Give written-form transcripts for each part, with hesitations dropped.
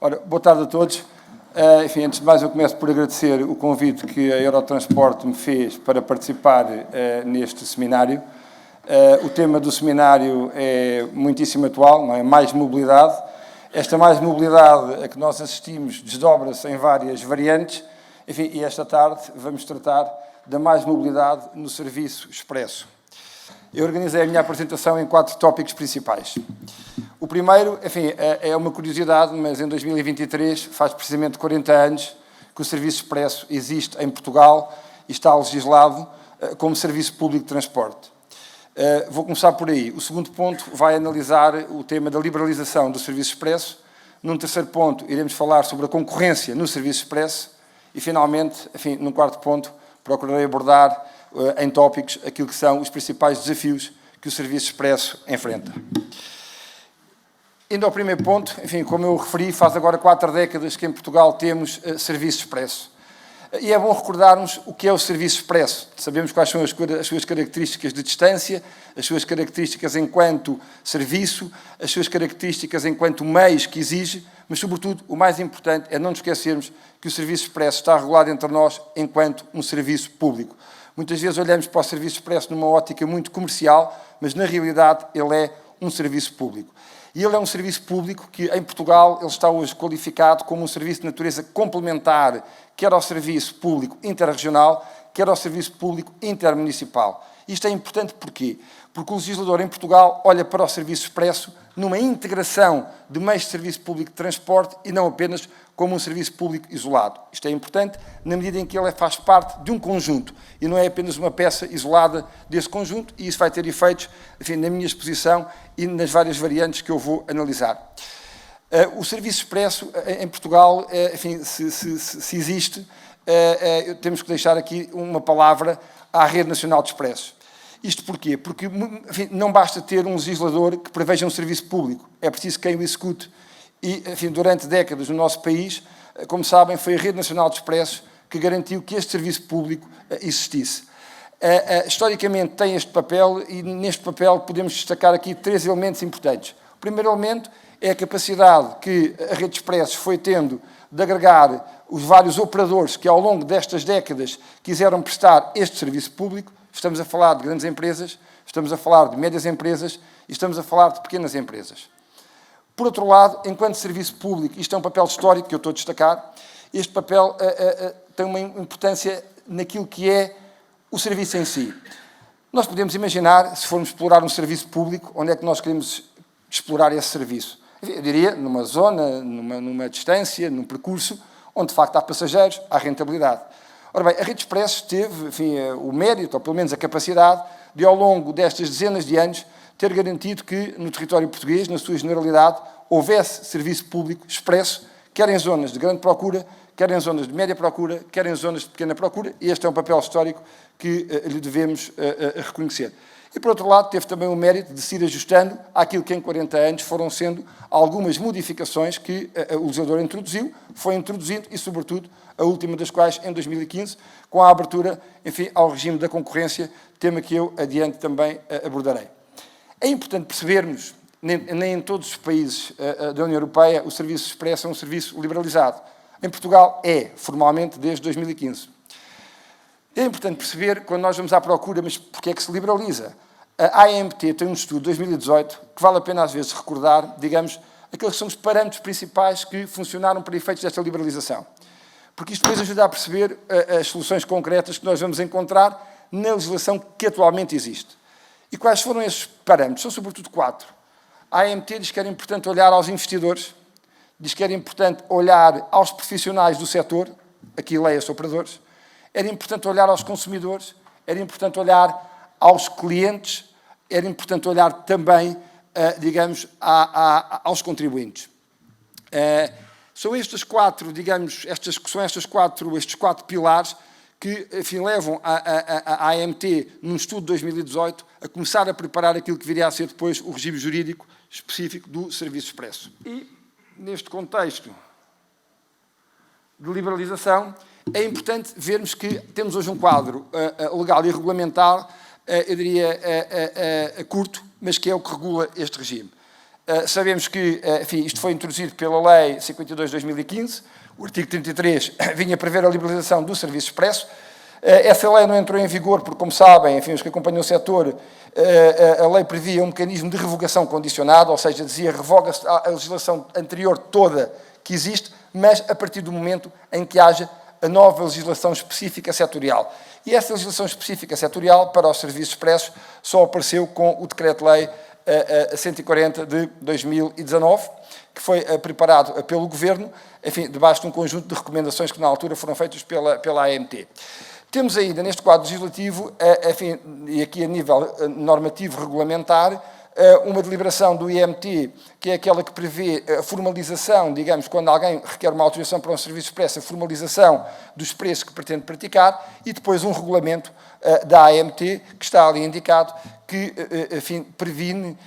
Ora, boa tarde a todos. Enfim, antes de mais eu começo por agradecer o convite que a Eurotransporte me fez para participar neste seminário. O tema do seminário é muitíssimo atual, não é? Mais mobilidade. Esta mais mobilidade a que nós assistimos desdobra-se em várias variantes. Enfim, e esta tarde vamos tratar da mais mobilidade no serviço expresso. Eu organizei a minha apresentação em 4 tópicos principais. O primeiro, enfim, é uma curiosidade, mas em 2023 faz precisamente 40 anos que o serviço expresso existe em Portugal e está legislado como serviço público de transporte. Vou começar por aí. O segundo ponto vai analisar o tema da liberalização do serviço expresso. Num terceiro ponto, iremos falar sobre a concorrência no serviço expresso. E, finalmente, enfim, num quarto ponto, procurarei abordar em tópicos aquilo que são os principais desafios que o serviço expresso enfrenta. Indo ao primeiro ponto, enfim, como eu referi, faz agora 4 décadas que em Portugal temos serviço expresso. E é bom recordarmos o que é o serviço expresso. Sabemos quais são as suas características de distância, as suas características enquanto serviço, as suas características enquanto meios que exige, mas, sobretudo, o mais importante é não nos esquecermos que o serviço expresso está regulado entre nós enquanto um serviço público. Muitas vezes olhamos para o serviço expresso numa ótica muito comercial, mas, na realidade, ele é um serviço público. E ele é um serviço público que, em Portugal, ele está hoje qualificado como um serviço de natureza complementar, quer ao serviço público interregional, quer ao serviço público intermunicipal. Isto é importante porquê? Porque o legislador em Portugal olha para o serviço expresso numa integração de meios de serviço público de transporte e não apenas como um serviço público isolado. Isto é importante na medida em que ele faz parte de um conjunto e não é apenas uma peça isolada desse conjunto, e isso vai ter efeitos, enfim, na minha exposição e nas várias variantes que eu vou analisar. O serviço expresso em Portugal, enfim, se existe, temos que deixar aqui uma palavra à Rede Nacional de Expressos. Isto porquê? Porque, enfim, não basta ter um legislador que preveja um serviço público, é preciso quem o execute. E, enfim, durante décadas no nosso país, como sabem, foi a Rede Nacional de Expressos que garantiu que este serviço público existisse. Historicamente tem este papel e neste papel podemos destacar aqui 3 elementos importantes. O primeiro elemento é a capacidade que a Rede de Expressos foi tendo de agregar os vários operadores que ao longo destas décadas quiseram prestar este serviço público. Estamos a falar de grandes empresas, estamos a falar de médias empresas e estamos a falar de pequenas empresas. Por outro lado, enquanto serviço público, isto é um papel histórico que eu estou a destacar, este papel tem uma importância naquilo que é o serviço em si. Nós podemos imaginar, se formos explorar um serviço público, onde é que nós queremos explorar esse serviço? Eu diria, numa zona, numa distância, num percurso, onde de facto há passageiros, há rentabilidade. Ora bem, a Rede Expressos teve, enfim, o mérito, ou pelo menos a capacidade, de ao longo destas dezenas de anos, ter garantido que no território português, na sua generalidade, houvesse serviço público expresso, quer em zonas de grande procura, quer em zonas de média procura, quer em zonas de pequena procura, e este é um papel histórico que lhe devemos reconhecer. E, por outro lado, teve também o mérito de se ir ajustando àquilo que em 40 anos foram sendo algumas modificações que o legislador introduziu, foi introduzindo e, sobretudo, a última das quais, em 2015, com a abertura, enfim, ao regime da concorrência, tema que eu adiante também abordarei. É importante percebermos, nem em todos os países da União Europeia, o serviço expresso é um serviço liberalizado. Em Portugal é, formalmente, desde 2015. É importante perceber, quando nós vamos à procura, mas porquê é que se liberaliza? A AMT tem um estudo de 2018 que vale a pena às vezes recordar, digamos, aqueles que são os parâmetros principais que funcionaram para efeitos desta liberalização. Porque isto depois ajuda a perceber as soluções concretas que nós vamos encontrar na legislação que atualmente existe. E quais foram esses parâmetros? São sobretudo 4. A AMT diz que era importante olhar aos investidores, diz que era importante olhar aos profissionais do setor, aqui leia-se operadores, era importante olhar aos consumidores, era importante olhar aos clientes, era importante olhar também, digamos, aos contribuintes. São estes 4, digamos, estes 4 pilares que, enfim, levam a AMT, num estudo de 2018, a começar a preparar aquilo que viria a ser depois o regime jurídico específico do serviço expresso. E, neste contexto de liberalização, é importante vermos que temos hoje um quadro legal e regulamentar, eu diria, curto, mas que é o que regula este regime. Sabemos que, enfim, isto foi introduzido pela Lei 52 de 2015, o artigo 33 vinha prever a liberalização do serviço expresso. Essa lei não entrou em vigor porque, como sabem, enfim, os que acompanham o setor, a lei previa um mecanismo de revogação condicionado, ou seja, dizia revoga-se a legislação anterior toda que existe, mas a partir do momento em que haja a nova legislação específica setorial. E essa legislação específica setorial para os serviços expressos só apareceu com o Decreto-Lei 140 de 2019, que foi preparado pelo Governo, enfim, debaixo de um conjunto de recomendações que na altura foram feitas pela AMT. Temos ainda neste quadro legislativo, enfim, e aqui a nível normativo regulamentar, uma deliberação do IMT, que é aquela que prevê a formalização, digamos, quando alguém requer uma autorização para um serviço expresso, a formalização dos preços que pretende praticar, e depois um regulamento da AMT, que está ali indicado, que, enfim, previne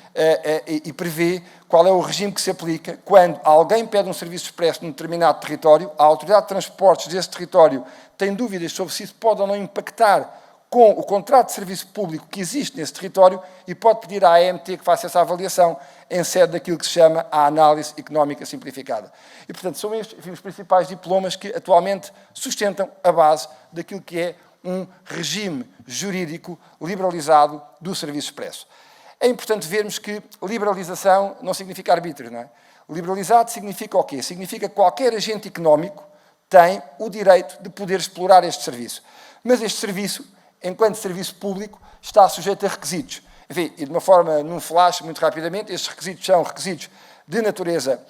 e prevê qual é o regime que se aplica quando alguém pede um serviço expresso num determinado território, a autoridade de transportes desse território tem dúvidas sobre se isso pode ou não impactar com o contrato de serviço público que existe nesse território e pode pedir à AMT que faça essa avaliação em sede daquilo que se chama a análise económica simplificada. E, portanto, são estes, enfim, os principais diplomas que atualmente sustentam a base daquilo que é um regime jurídico liberalizado do serviço expresso. É importante vermos que liberalização não significa arbítrio, não é? Liberalizado significa o quê? Significa que qualquer agente económico tem o direito de poder explorar este serviço. Mas este serviço, enquanto serviço público, está sujeito a requisitos. Enfim, e de uma forma, num flash, muito rapidamente, estes requisitos são requisitos de natureza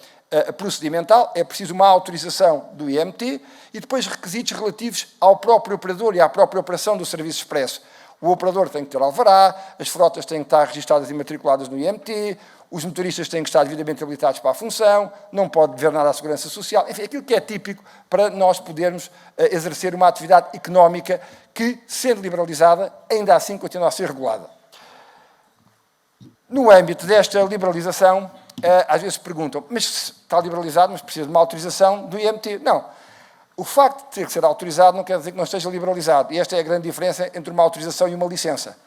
procedimental, é preciso uma autorização do IMT, e depois requisitos relativos ao próprio operador e à própria operação do serviço expresso. O operador tem que ter alvará, as frotas têm que estar registadas e matriculadas no IMT, os motoristas têm que estar devidamente habilitados para a função, não pode dever nada à segurança social, enfim, aquilo que é típico para nós podermos exercer uma atividade económica que, sendo liberalizada, ainda assim continua a ser regulada. No âmbito desta liberalização, às vezes perguntam, mas está liberalizado, mas precisa de uma autorização do IMT. Não. O facto de ter que ser autorizado não quer dizer que não esteja liberalizado. E esta é a grande diferença entre uma autorização e uma licença.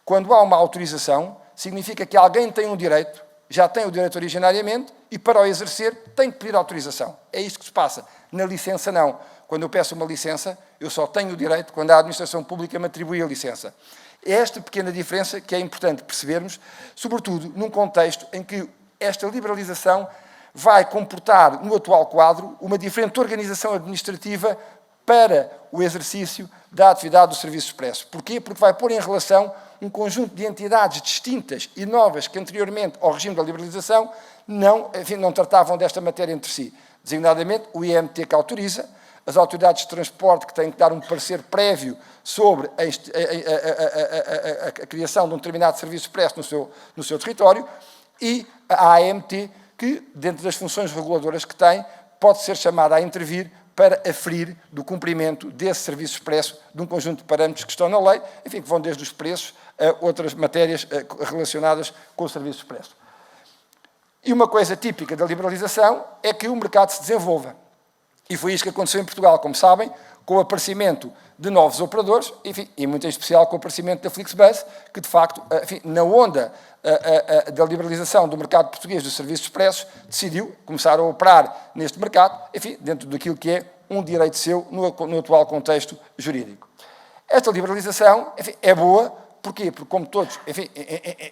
Quando há uma autorização, significa que alguém tem um direito, já tem o direito originariamente, e para o exercer tem que pedir autorização. É isto que se passa. Na licença, não. Quando eu peço uma licença, eu só tenho o direito quando a administração pública me atribui a licença. É esta pequena diferença que é importante percebermos, sobretudo num contexto em que esta liberalização vai comportar, no atual quadro, uma diferente organização administrativa para o exercício da atividade do serviço expresso. Porquê? Porque vai pôr em relação um conjunto de entidades distintas e novas que anteriormente ao regime da liberalização não tratavam desta matéria entre si. Designadamente, o IMT que autoriza, as autoridades de transporte que têm que dar um parecer prévio sobre a criação de um determinado serviço expresso no seu território, e a AMT, que, dentro das funções reguladoras que tem, pode ser chamada a intervir para aferir do cumprimento desse serviço expresso de um conjunto de parâmetros que estão na lei, enfim, que vão desde os preços a outras matérias relacionadas com o serviço expresso. E uma coisa típica da liberalização é que o mercado se desenvolva. E foi isso que aconteceu em Portugal, como sabem, com o aparecimento de novos operadores, enfim, e muito em especial com o aparecimento da Flixbus, que de facto, enfim, na onda da liberalização do mercado português dos serviços expressos, decidiu começar a operar neste mercado, enfim, dentro daquilo que é um direito seu no atual contexto jurídico. Esta liberalização, enfim, é boa, porquê? Porque, como todos, enfim,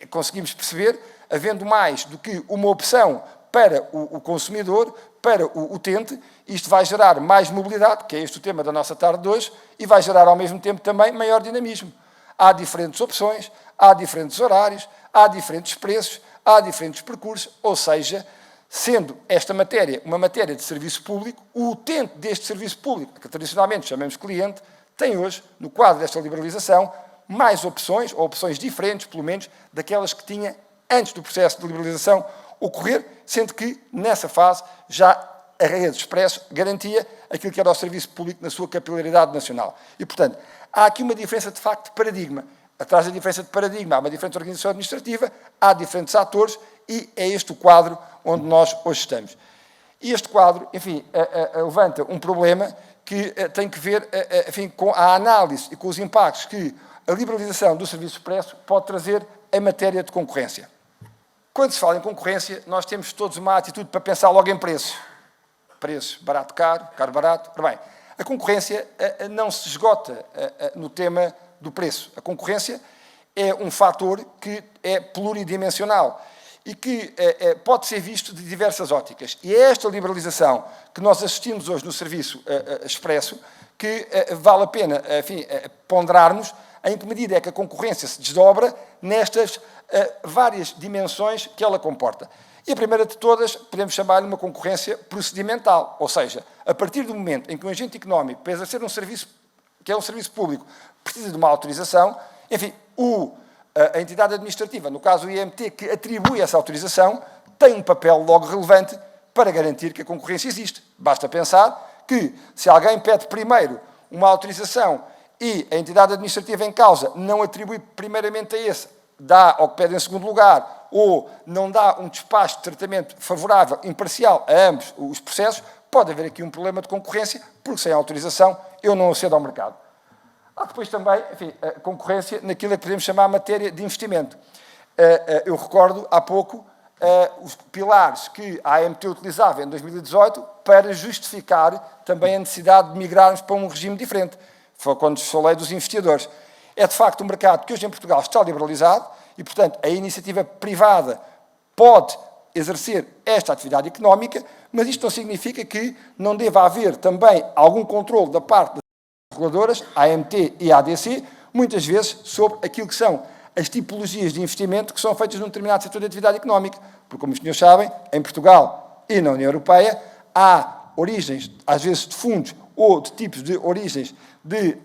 conseguimos perceber, havendo mais do que uma opção para o consumidor, para o utente, isto vai gerar mais mobilidade, que é este o tema da nossa tarde de hoje, e vai gerar ao mesmo tempo também maior dinamismo. Há diferentes opções, há diferentes horários, há diferentes preços, há diferentes percursos, ou seja, sendo esta matéria uma matéria de serviço público, o utente deste serviço público, que tradicionalmente chamamos cliente, tem hoje, no quadro desta liberalização, mais opções, ou opções diferentes, pelo menos, daquelas que tinha antes do processo de liberalização ocorrer, sendo que, nessa fase, já a rede expresso garantia aquilo que era o serviço público na sua capilaridade nacional. E, portanto, há aqui uma diferença, de facto, de paradigma. Atrás da diferença de paradigma há uma diferente organização administrativa, há diferentes atores, e é este o quadro onde nós hoje estamos. E este quadro, enfim, levanta um problema que tem que ver, enfim, com a análise e com os impactos que a liberalização do serviço expresso pode trazer em matéria de concorrência. Quando se fala em concorrência, nós temos todos uma atitude para pensar logo em preço. Preço, barato, caro, caro, barato. Ora bem, a concorrência não se esgota no tema do preço. A concorrência é um fator que é pluridimensional e que pode ser visto de diversas óticas. E é esta liberalização que nós assistimos hoje no serviço expresso que vale a pena, enfim, ponderarmos em que medida é que a concorrência se desdobra nestas várias dimensões que ela comporta. E a primeira de todas, podemos chamar-lhe uma concorrência procedimental, ou seja, a partir do momento em que um agente económico, para exercer um serviço que é um serviço público, precisa de uma autorização, enfim, a entidade administrativa, no caso o IMT, que atribui essa autorização, tem um papel logo relevante para garantir que a concorrência existe. Basta pensar que, se alguém pede primeiro uma autorização e a entidade administrativa em causa não atribui primeiramente a esse, dá ao que pede em segundo lugar, ou não dá um despacho de tratamento favorável, imparcial, a ambos os processos, pode haver aqui um problema de concorrência, porque sem autorização eu não acedo ao mercado. Há depois também, enfim, a concorrência naquilo que podemos chamar matéria de investimento. Eu recordo, há pouco, os pilares que a AMT utilizava em 2018 para justificar também a necessidade de migrarmos para um regime diferente. Foi quando falei dos investidores. É, de facto, um mercado que hoje em Portugal está liberalizado e, portanto, a iniciativa privada pode exercer esta atividade económica, mas isto não significa que não deva haver também algum controle da parte das reguladoras, a AMT e a ADC, muitas vezes sobre aquilo que são as tipologias de investimento que são feitas num determinado setor de atividade económica. Porque, como os senhores sabem, em Portugal e na União Europeia há origens, às vezes, de fundos ou de tipos de origens de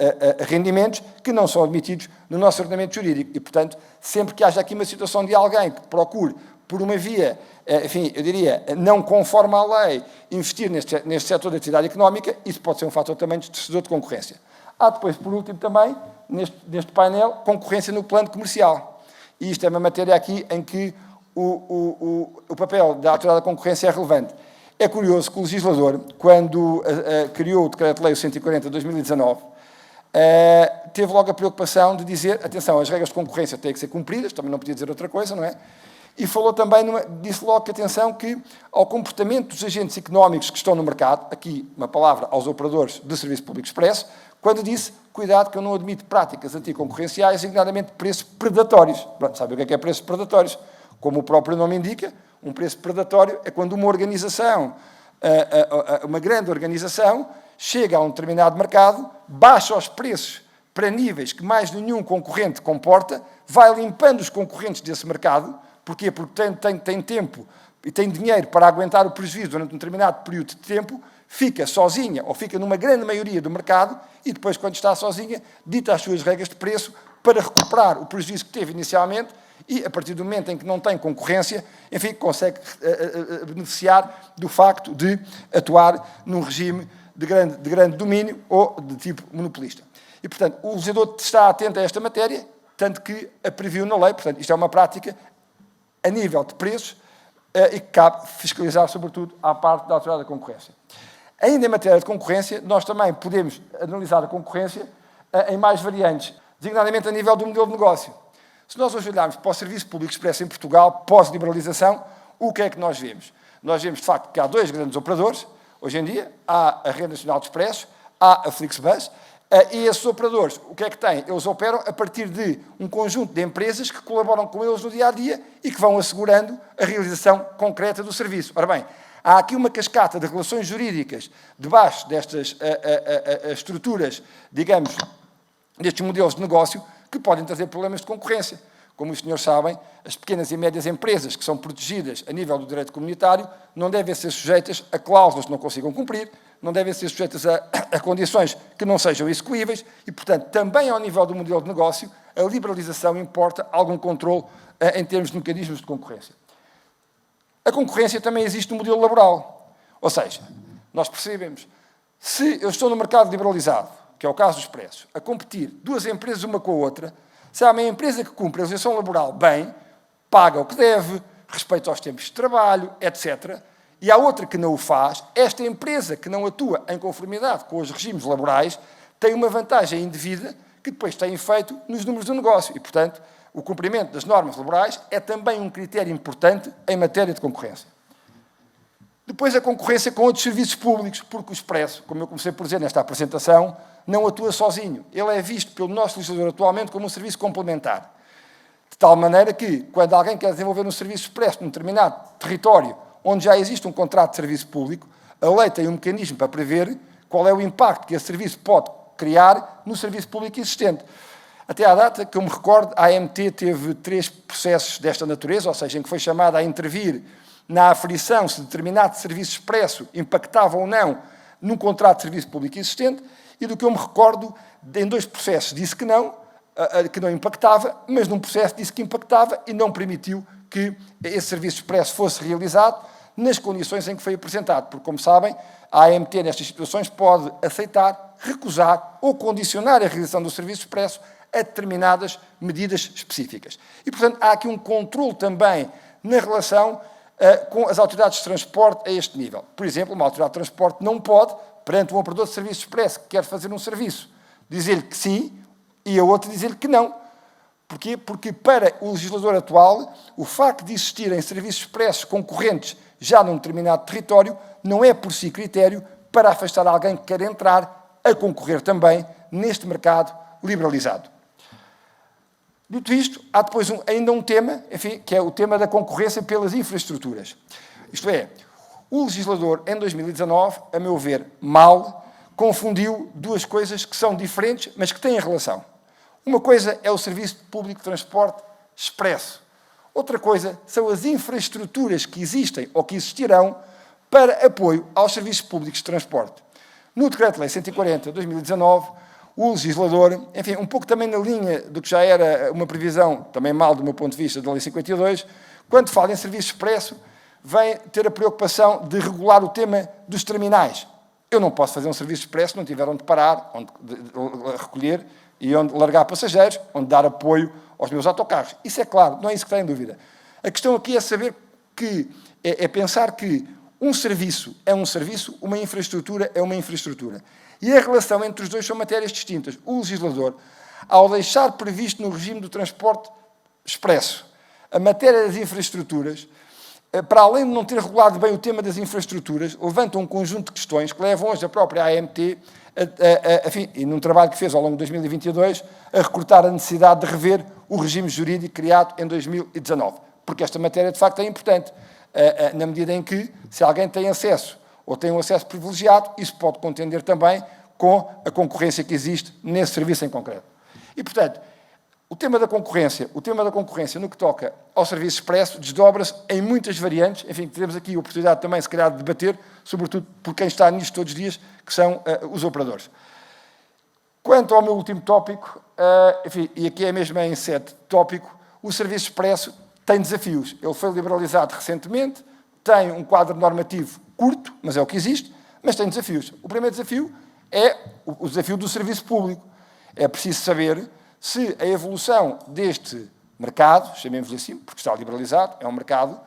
rendimentos que não são admitidos no nosso ordenamento jurídico. E, portanto, sempre que haja aqui uma situação de alguém que procure, por uma via, enfim, eu diria, não conforme à lei, investir neste setor de atividade económica, isso pode ser um fator também distorcedor de concorrência. Há depois, por último, também, neste painel, concorrência no plano comercial. E isto é uma matéria aqui em que o papel da autoridade da concorrência é relevante. É curioso que o legislador, quando criou o Decreto-Lei 140 de 2019, teve logo a preocupação de dizer, atenção, as regras de concorrência têm que ser cumpridas, também não podia dizer outra coisa, não é? E falou também, disse logo que, atenção, que ao comportamento dos agentes económicos que estão no mercado, aqui uma palavra aos operadores de serviço público expresso, quando disse, cuidado que eu não admito práticas anticoncorrenciais, designadamente preços predatórios. Pronto, sabe o que é preços predatórios? Como o próprio nome indica, um preço predatório é quando uma organização, uma grande organização, chega a um determinado mercado, baixa os preços para níveis que mais nenhum concorrente comporta, vai limpando os concorrentes desse mercado. Porquê? Porque tem tempo e tem dinheiro para aguentar o prejuízo durante um determinado período de tempo, fica sozinha ou fica numa grande maioria do mercado e depois, quando está sozinha, dita as suas regras de preço para recuperar o prejuízo que teve inicialmente e, a partir do momento em que não tem concorrência, enfim, consegue beneficiar do facto de atuar num regime de grande domínio ou de tipo monopolista. E, portanto, o legislador está atento a esta matéria, tanto que a previu na lei. Portanto, isto é uma prática a nível de preços e que cabe fiscalizar, sobretudo, à parte da autoridade da concorrência. Ainda em matéria de concorrência, nós também podemos analisar a concorrência em mais variantes, designadamente a nível do modelo de negócio. Se nós hoje olharmos para o serviço público expresso em Portugal, pós-liberalização, o que é que nós vemos? Nós vemos, de facto, que há dois grandes operadores, hoje em dia, há a Rede Nacional de Expresso, há a Flixbus, e esses operadores, o que é que têm? Eles operam a partir de um conjunto de empresas que colaboram com eles no dia-a-dia e que vão assegurando a realização concreta do serviço. Ora bem, há aqui uma cascata de relações jurídicas debaixo destas estruturas, digamos, destes modelos de negócio, que podem trazer problemas de concorrência. Como os senhores sabem, as pequenas e médias empresas que são protegidas a nível do direito comunitário não devem ser sujeitas a cláusulas que não consigam cumprir, não devem ser sujeitas a condições que não sejam execuíveis e, portanto, também ao nível do modelo de negócio, a liberalização importa algum controle em termos de mecanismos de concorrência. A concorrência também existe no modelo laboral. Ou seja, nós percebemos, se eu estou no mercado liberalizado, que é o caso dos preços, a competir duas empresas uma com a outra, se há uma empresa que cumpre a legislação laboral bem, paga o que deve, respeita os tempos de trabalho, etc., e há outra que não o faz, esta empresa que não atua em conformidade com os regimes laborais tem uma vantagem indevida que depois tem efeito nos números do negócio. E, portanto, o cumprimento das normas laborais é também um critério importante em matéria de concorrência. Depois, a concorrência com outros serviços públicos, porque o Expresso, como eu comecei por dizer nesta apresentação, não atua sozinho. Ele é visto pelo nosso legislador atualmente como um serviço complementar. De tal maneira que, quando alguém quer desenvolver um serviço expresso num determinado território onde já existe um contrato de serviço público, a lei tem um mecanismo para prever qual é o impacto que esse serviço pode criar no serviço público existente. Até à data, que eu me recordo, a AMT teve 3 processos desta natureza, ou seja, em que foi chamada a intervir na aferição se determinado serviço expresso impactava ou não num contrato de serviço público existente, e do que eu me recordo, em 2 processos disse que não impactava, mas num processo disse que impactava e não permitiu que esse serviço expresso fosse realizado nas condições em que foi apresentado, porque, como sabem, a AMT, nestas situações, pode aceitar, recusar ou condicionar a realização do serviço expresso a determinadas medidas específicas. E, portanto, há aqui um controle também na relação com as autoridades de transporte a este nível. Por exemplo, uma autoridade de transporte não pode, perante um operador de serviço expresso que quer fazer um serviço, dizer-lhe que sim e a outra dizer-lhe que não. Porquê? Porque, para o legislador atual, o facto de existirem serviços expressos concorrentes já num determinado território não é por si critério para afastar alguém que quer entrar a concorrer também neste mercado liberalizado. Dito isto, há depois ainda um tema, enfim, que é o tema da concorrência pelas infraestruturas. Isto é, o legislador, em 2019, a meu ver, mal, confundiu 2 coisas que são diferentes, mas que têm relação. Uma coisa é o Serviço Público de Transporte Expresso. Outra coisa são as infraestruturas que existem ou que existirão para apoio aos serviços públicos de transporte. No Decreto-Lei 140 de 2019, o legislador, enfim, um pouco também na linha do que já era uma previsão, também mal do meu ponto de vista, da Lei 52, quando fala em serviço expresso, vem ter a preocupação de regular o tema dos terminais. Eu não posso fazer um serviço expresso se não tiver onde parar, onde recolher e onde largar passageiros, onde dar apoio aos meus autocarros. Isso é claro, não é isso que está em dúvida. A questão aqui é saber que, é pensar que um serviço é um serviço, uma infraestrutura é uma infraestrutura. E a relação entre os dois são matérias distintas. O legislador, ao deixar previsto no regime do transporte expresso a matéria das infraestruturas, para além de não ter regulado bem o tema das infraestruturas, levanta um conjunto de questões que levam hoje a própria AMT, enfim, e num trabalho que fez ao longo de 2022, a recortar a necessidade de rever o regime jurídico criado em 2019. Porque esta matéria, de facto, é importante, na medida em que, se alguém tem acesso ou tem um acesso privilegiado, isso pode contender também com a concorrência que existe nesse serviço em concreto. E, portanto, o tema da concorrência no que toca ao serviço expresso desdobra-se em muitas variantes. Enfim, teremos aqui a oportunidade também, se calhar, de debater, sobretudo por quem está nisto todos os dias, que são os operadores. Quanto ao meu último tópico, enfim, e aqui é mesmo em 7 tópico, o serviço expresso tem desafios. Ele foi liberalizado recentemente, tem um quadro normativo curto, mas é o que existe, mas tem desafios. O primeiro desafio é o desafio do serviço público. É preciso saber se a evolução deste mercado, chamemos-lhe assim, porque está liberalizado, é um mercado,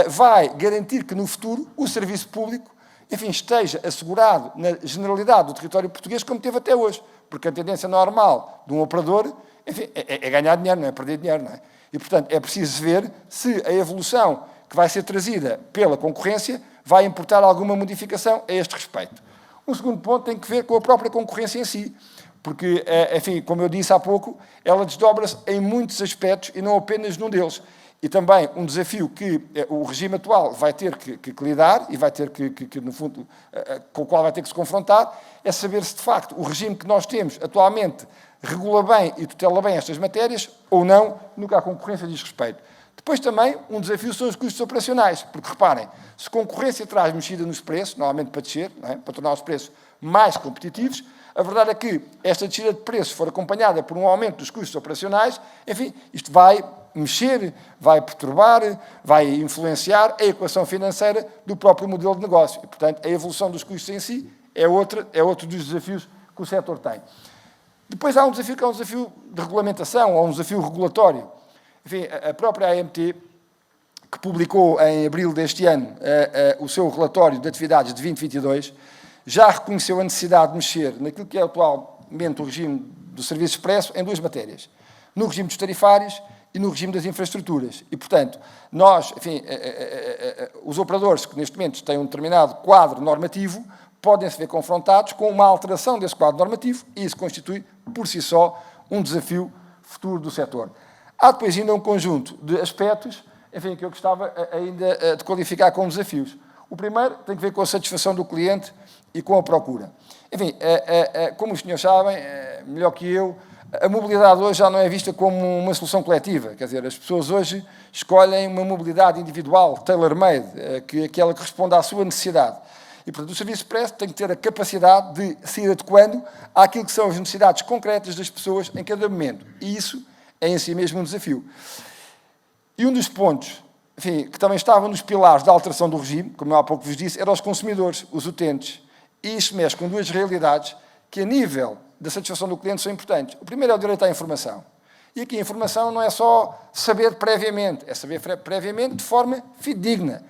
vai garantir que no futuro o serviço público, enfim, esteja assegurado na generalidade do território português como teve até hoje. Porque a tendência normal de um operador, enfim, é ganhar dinheiro, não é perder dinheiro, não é? E, portanto, é preciso ver se a evolução que vai ser trazida pela concorrência vai importar alguma modificação a este respeito. Um segundo ponto tem que ver com a própria concorrência em si, porque, enfim, como eu disse há pouco, ela desdobra-se em muitos aspectos e não apenas num deles. E também um desafio que o regime atual vai ter que lidar e vai ter que, no fundo, com o qual vai ter que se confrontar, é saber se, de facto, o regime que nós temos atualmente regula bem e tutela bem estas matérias ou não, no que à concorrência diz respeito. Depois também, um desafio são os custos operacionais, porque, reparem, se concorrência traz mexida nos preços, normalmente para descer, não é? Para tornar os preços mais competitivos, a verdade é que esta descida de preços for acompanhada por um aumento dos custos operacionais, enfim, isto vai mexer, vai perturbar, vai influenciar a equação financeira do próprio modelo de negócio. E, portanto, a evolução dos custos em si é outro dos desafios que o setor tem. Depois há um desafio que é um desafio de regulamentação, ou um desafio regulatório. Enfim, a própria AMT, que publicou em abril deste ano o seu relatório de atividades de 2022, já reconheceu a necessidade de mexer naquilo que é atualmente o regime do serviço expresso em 2 matérias. no regime dos tarifários e no regime das infraestruturas. E, portanto, nós, enfim, os operadores que neste momento têm um determinado quadro normativo podem se ver confrontados com uma alteração desse quadro normativo e isso constitui, por si só, um desafio futuro do setor. Há depois ainda um conjunto de aspectos, enfim, que eu gostava ainda de qualificar como desafios. O primeiro tem a ver com a satisfação do cliente e com a procura. Enfim, como os senhores sabem, melhor que eu, a mobilidade hoje já não é vista como uma solução coletiva. Quer dizer, as pessoas hoje escolhem uma mobilidade individual, tailor-made, aquela que responde à sua necessidade. E, portanto, o Serviço Expresso tem que ter a capacidade de se ir adequando àquilo que são as necessidades concretas das pessoas em cada momento. E isso é em si mesmo um desafio. E um dos pontos, enfim, que também estava nos pilares da alteração do regime, como eu há pouco vos disse, eram os consumidores, os utentes. E isto mexe com duas realidades que, a nível da satisfação do cliente, são importantes. O primeiro é o direito à informação. E aqui a informação não é só saber previamente, é saber previamente de forma fidedigna.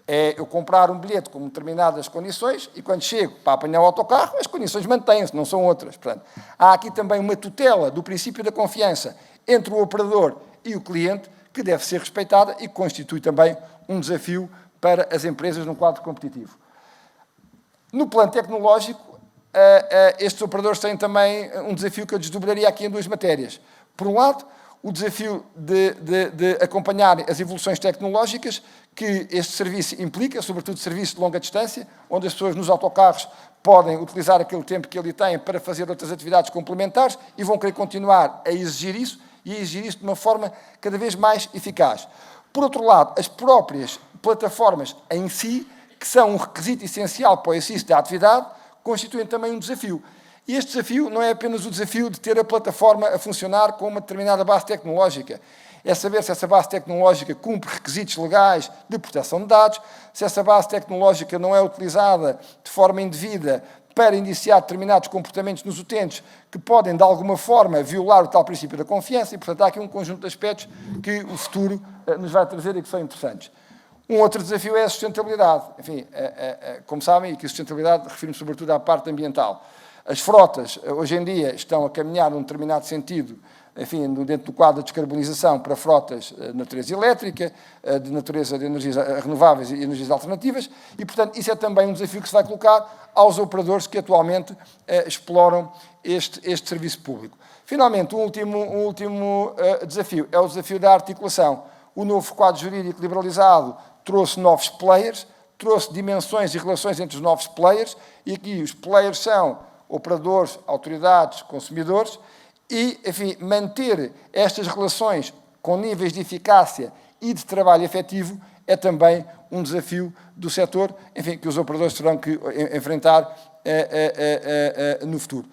É eu comprar um bilhete com determinadas condições e quando chego para apanhar o autocarro, as condições mantêm-se, não são outras. Portanto, há aqui também uma tutela do princípio da confiança entre o operador e o cliente que deve ser respeitada e que constitui também um desafio para as empresas num quadro competitivo. No plano tecnológico, estes operadores têm também um desafio que eu desdobraria aqui em duas matérias. Por um lado, o desafio de acompanhar as evoluções tecnológicas que este serviço implica, sobretudo serviço de longa distância, onde as pessoas nos autocarros podem utilizar aquele tempo que ali têm para fazer outras atividades complementares e vão querer continuar a exigir isso e a exigir isso de uma forma cada vez mais eficaz. Por outro lado, as próprias plataformas em si, que são um requisito essencial para o exercício da atividade, constituem também um desafio. E este desafio não é apenas o desafio de ter a plataforma a funcionar com uma determinada base tecnológica. É saber se essa base tecnológica cumpre requisitos legais de proteção de dados, se essa base tecnológica não é utilizada de forma indevida para iniciar determinados comportamentos nos utentes que podem, de alguma forma, violar o tal princípio da confiança e, portanto, há aqui um conjunto de aspectos que o futuro nos vai trazer e que são interessantes. Um outro desafio é a sustentabilidade. Enfim, como sabem, e que a sustentabilidade refere-me sobretudo à parte ambiental. As frotas, hoje em dia, estão a caminhar num determinado sentido, enfim, dentro do quadro da descarbonização para frotas de natureza elétrica, de natureza de energias renováveis e energias alternativas, e, portanto, isso é também um desafio que se vai colocar aos operadores que atualmente exploram este serviço público. Finalmente, um último desafio é o desafio da articulação. O novo quadro jurídico liberalizado trouxe novos players, trouxe dimensões e relações entre os novos players, e aqui os players são operadores, autoridades, consumidores, e, enfim, manter estas relações com níveis de eficácia e de trabalho efetivo é também um desafio do setor, enfim, que os operadores terão que enfrentar no futuro.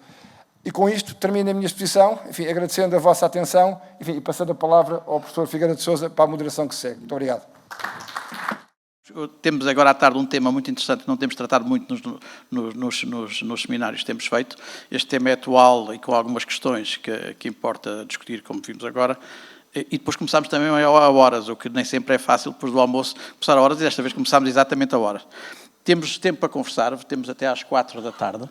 E com isto termino a minha exposição, enfim, agradecendo a vossa atenção, enfim, e passando a palavra ao professor Figueira de Sousa para a moderação que segue. Muito obrigado. Temos agora à tarde um tema muito interessante que não temos tratado muito nos seminários que temos feito. Este tema é atual e com algumas questões que importa discutir, como vimos agora. E depois começámos também a horas, o que nem sempre é fácil, depois do almoço, começar a horas, e desta vez começámos exatamente a horas. Temos tempo para conversar, temos até às 4 da tarde,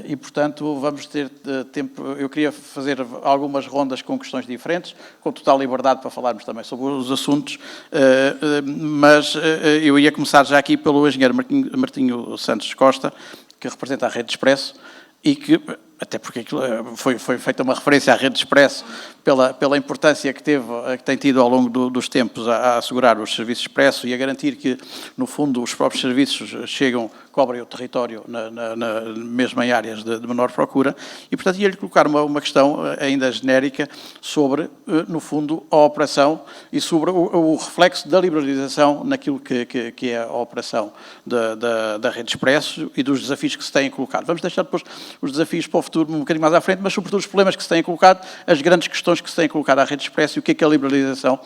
e, portanto, vamos ter tempo. Eu queria fazer algumas rondas com questões diferentes, com total liberdade para falarmos também sobre os assuntos, mas eu ia começar já aqui pelo engenheiro Martinho Santos Costa, que representa a Rede Expresso, e que, até porque foi feita uma referência à Rede Expresso pela importância que tem tido ao longo dos tempos a assegurar os serviços expresso e a garantir que, no fundo, os próprios serviços cobrem o território mesmo em áreas de menor procura. E, portanto, ia-lhe colocar uma questão ainda genérica sobre, no fundo, a operação e sobre o reflexo da liberalização naquilo que é a operação da Rede Expresso e dos desafios que se têm colocado. Vamos deixar depois os desafios para o futuro um bocadinho mais à frente, mas sobretudo os problemas que se têm colocado, as grandes questões que se têm colocado à Rede Expresso e o que a liberalização,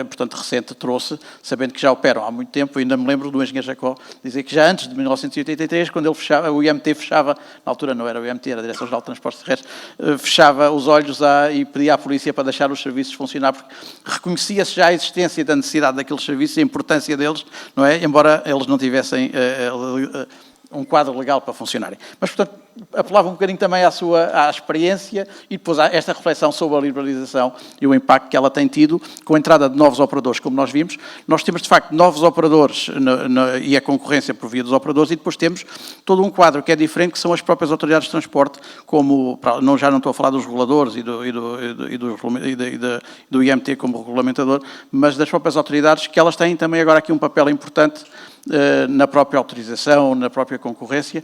portanto, recente trouxe, sabendo que já operam há muito tempo. Ainda me lembro do engenheiro Jacó dizer que já antes de 1983, quando ele fechava, o IMT fechava, na altura não era o IMT, era a Direção-Geral de Transportes Terrestres, fechava os olhos e pedia à polícia para deixar os serviços funcionar, porque reconhecia-se já a existência da necessidade daqueles serviços e a importância deles, não é? Embora eles não tivessem um quadro legal para funcionarem. Mas, portanto, apelava um bocadinho também à experiência e depois a esta reflexão sobre a liberalização e o impacto que ela tem tido com a entrada de novos operadores, como nós vimos. Nós temos, de facto, novos operadores e a concorrência por via dos operadores, e depois temos todo um quadro que é diferente, que são as próprias autoridades de transporte, como, já não estou a falar dos reguladores e do IMT como regulamentador, mas das próprias autoridades, que elas têm também agora aqui um papel importante na própria autorização, na própria concorrência,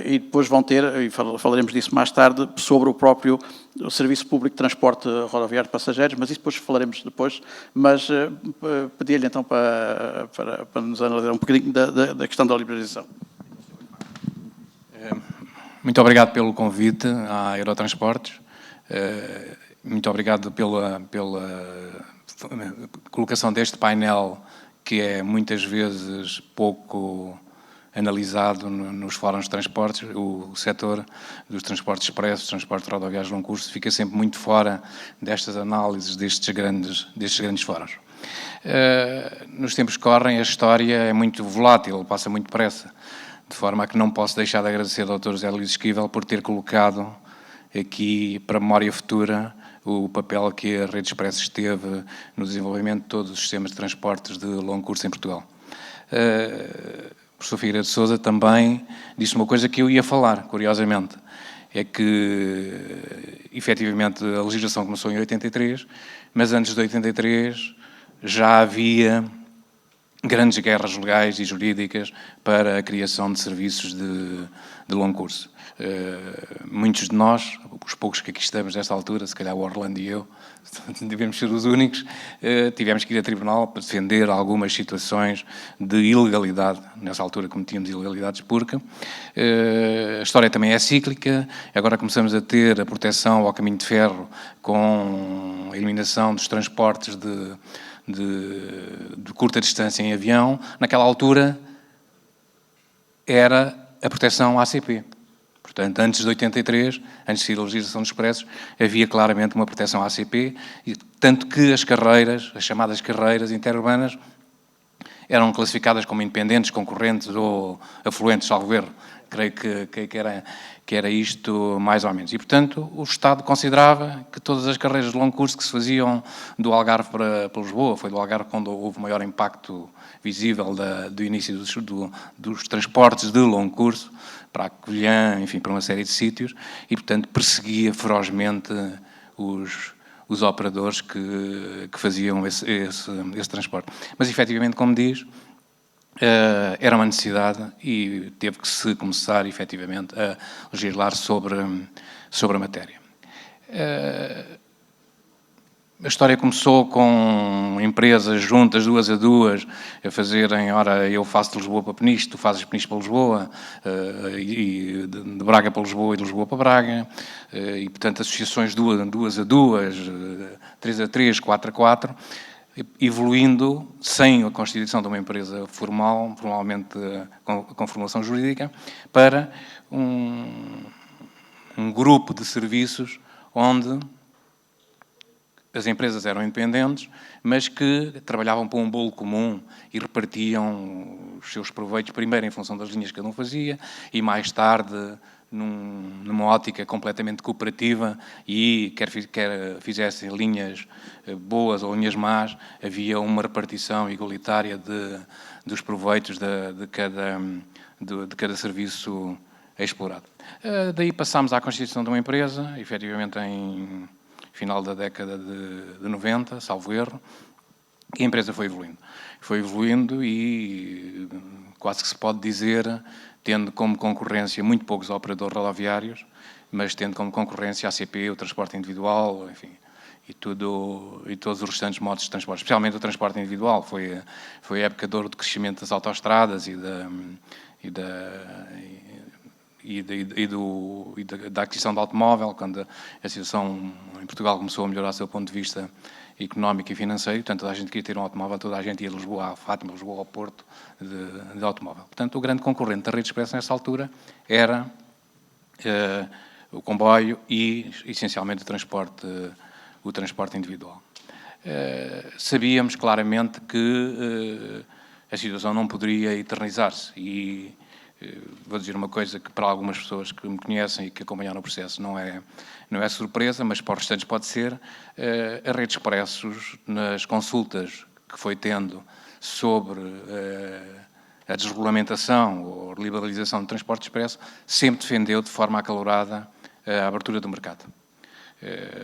e depois vão ter, e falaremos disso mais tarde, sobre o Serviço Público de Transporte Rodoviário de Passageiros, mas isso depois falaremos depois, mas pedi-lhe então para nos analisar um bocadinho da questão da liberalização. Muito obrigado pelo convite à Eurotransportes, muito obrigado pela colocação deste painel, que é muitas vezes pouco analisado nos fóruns de transportes. O setor dos transportes expressos, transportes rodoviários de longo curso, fica sempre muito fora destas análises, destes grandes fóruns. Nos tempos que correm, a história é muito volátil, passa muito depressa, de forma a que não posso deixar de agradecer ao Dr. José Luís Esquivel por ter colocado aqui, para a memória futura, o papel que a Rede Expresso teve no desenvolvimento de todos os sistemas de transportes de longo curso em Portugal. O professor Figueiredo de Sousa também disse uma coisa que eu ia falar, curiosamente, é que, efetivamente, a legislação começou em 83, mas antes de 83 já havia grandes guerras legais e jurídicas para a criação de serviços de longo curso. Muitos de nós, os poucos que aqui estamos nesta altura, se calhar o Orlando e eu, devemos ser os únicos, tivemos que ir a tribunal para defender algumas situações de ilegalidade. Nessa altura cometíamos ilegalidades porque a história também é cíclica. Agora começamos a ter a proteção ao caminho de ferro com a eliminação dos transportes de curta distância em avião. Naquela altura era a proteção ACP. Portanto, antes de 83, antes de sair a legislação dos expressos, havia claramente uma proteção ACP, e tanto que as carreiras, as chamadas carreiras interurbanas, eram classificadas como independentes, concorrentes ou afluentes, salvo erro. Creio que era isto mais ou menos. E, portanto, o Estado considerava que todas as carreiras de longo curso que se faziam do Algarve para Lisboa, foi do Algarve quando houve maior impacto visível do início dos transportes de longo curso, para a Covilhã, enfim, para uma série de sítios, e, portanto, perseguia ferozmente os operadores que faziam esse transporte. Mas, efetivamente, como diz, era uma necessidade e teve que se começar, efetivamente, a legislar sobre a matéria. A história começou com empresas juntas, 2 a 2, a fazerem, ora, eu faço de Lisboa para Peniche, tu fazes Peniche para Lisboa, e de Braga para Lisboa e de Lisboa para Braga, e, portanto, associações 2 a 2, 3 a 3, 4 a 4, evoluindo sem a constituição de uma empresa formal, formalmente com formação jurídica, para um grupo de serviços onde as empresas eram independentes, mas que trabalhavam para um bolo comum e repartiam os seus proveitos, primeiro em função das linhas que cada um fazia, e mais tarde numa ótica completamente cooperativa, e quer fizessem linhas boas ou linhas más, havia uma repartição igualitária dos proveitos de cada serviço explorado. Daí passámos à constituição de uma empresa, efetivamente em final da década de 90, salvo erro, e a empresa foi evoluindo. Foi evoluindo e quase que se pode dizer, tendo como concorrência muito poucos operadores rodoviários, mas tendo como concorrência a ACP, o transporte individual, enfim, e todos os restantes modos de transporte, especialmente o transporte individual. Foi a época de ouro de crescimento das autoestradas e da aquisição de automóvel, quando a situação em Portugal começou a melhorar do seu ponto de vista económico e financeiro. Portanto, toda a gente queria ter um automóvel, toda a gente ia de Lisboa a Fátima, Lisboa ao Porto, de automóvel. Portanto, o grande concorrente da Rede Expresso nessa altura era o comboio e, essencialmente, o transporte individual. Sabíamos claramente que a situação não poderia eternizar-se e Vou dizer uma coisa que para algumas pessoas que me conhecem e que acompanharam o processo não é surpresa, mas para os restantes pode ser. A Rede Expressos, nas consultas que foi tendo sobre a desregulamentação ou liberalização do transporte expresso, sempre defendeu de forma acalorada a abertura do mercado.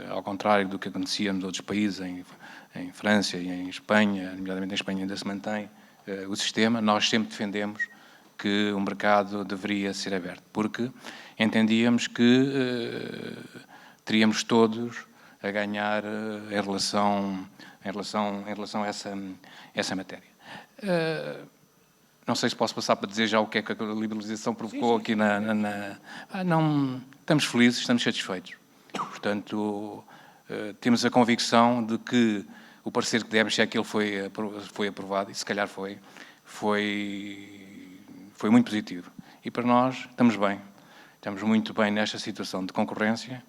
Ao contrário do que acontecia nos outros países, em França e em Espanha, nomeadamente em Espanha ainda se mantém o sistema, nós sempre defendemos que o mercado deveria ser aberto, porque entendíamos que teríamos todos a ganhar em relação a essa matéria. Não sei se posso passar para dizer já o que é que a liberalização provocou aqui não, estamos felizes, estamos satisfeitos. Portanto, temos a convicção de que o parecer que demos, se é que ele foi aprovado, e se calhar foi muito positivo. E para nós, estamos bem. Estamos muito bem nesta situação de concorrência.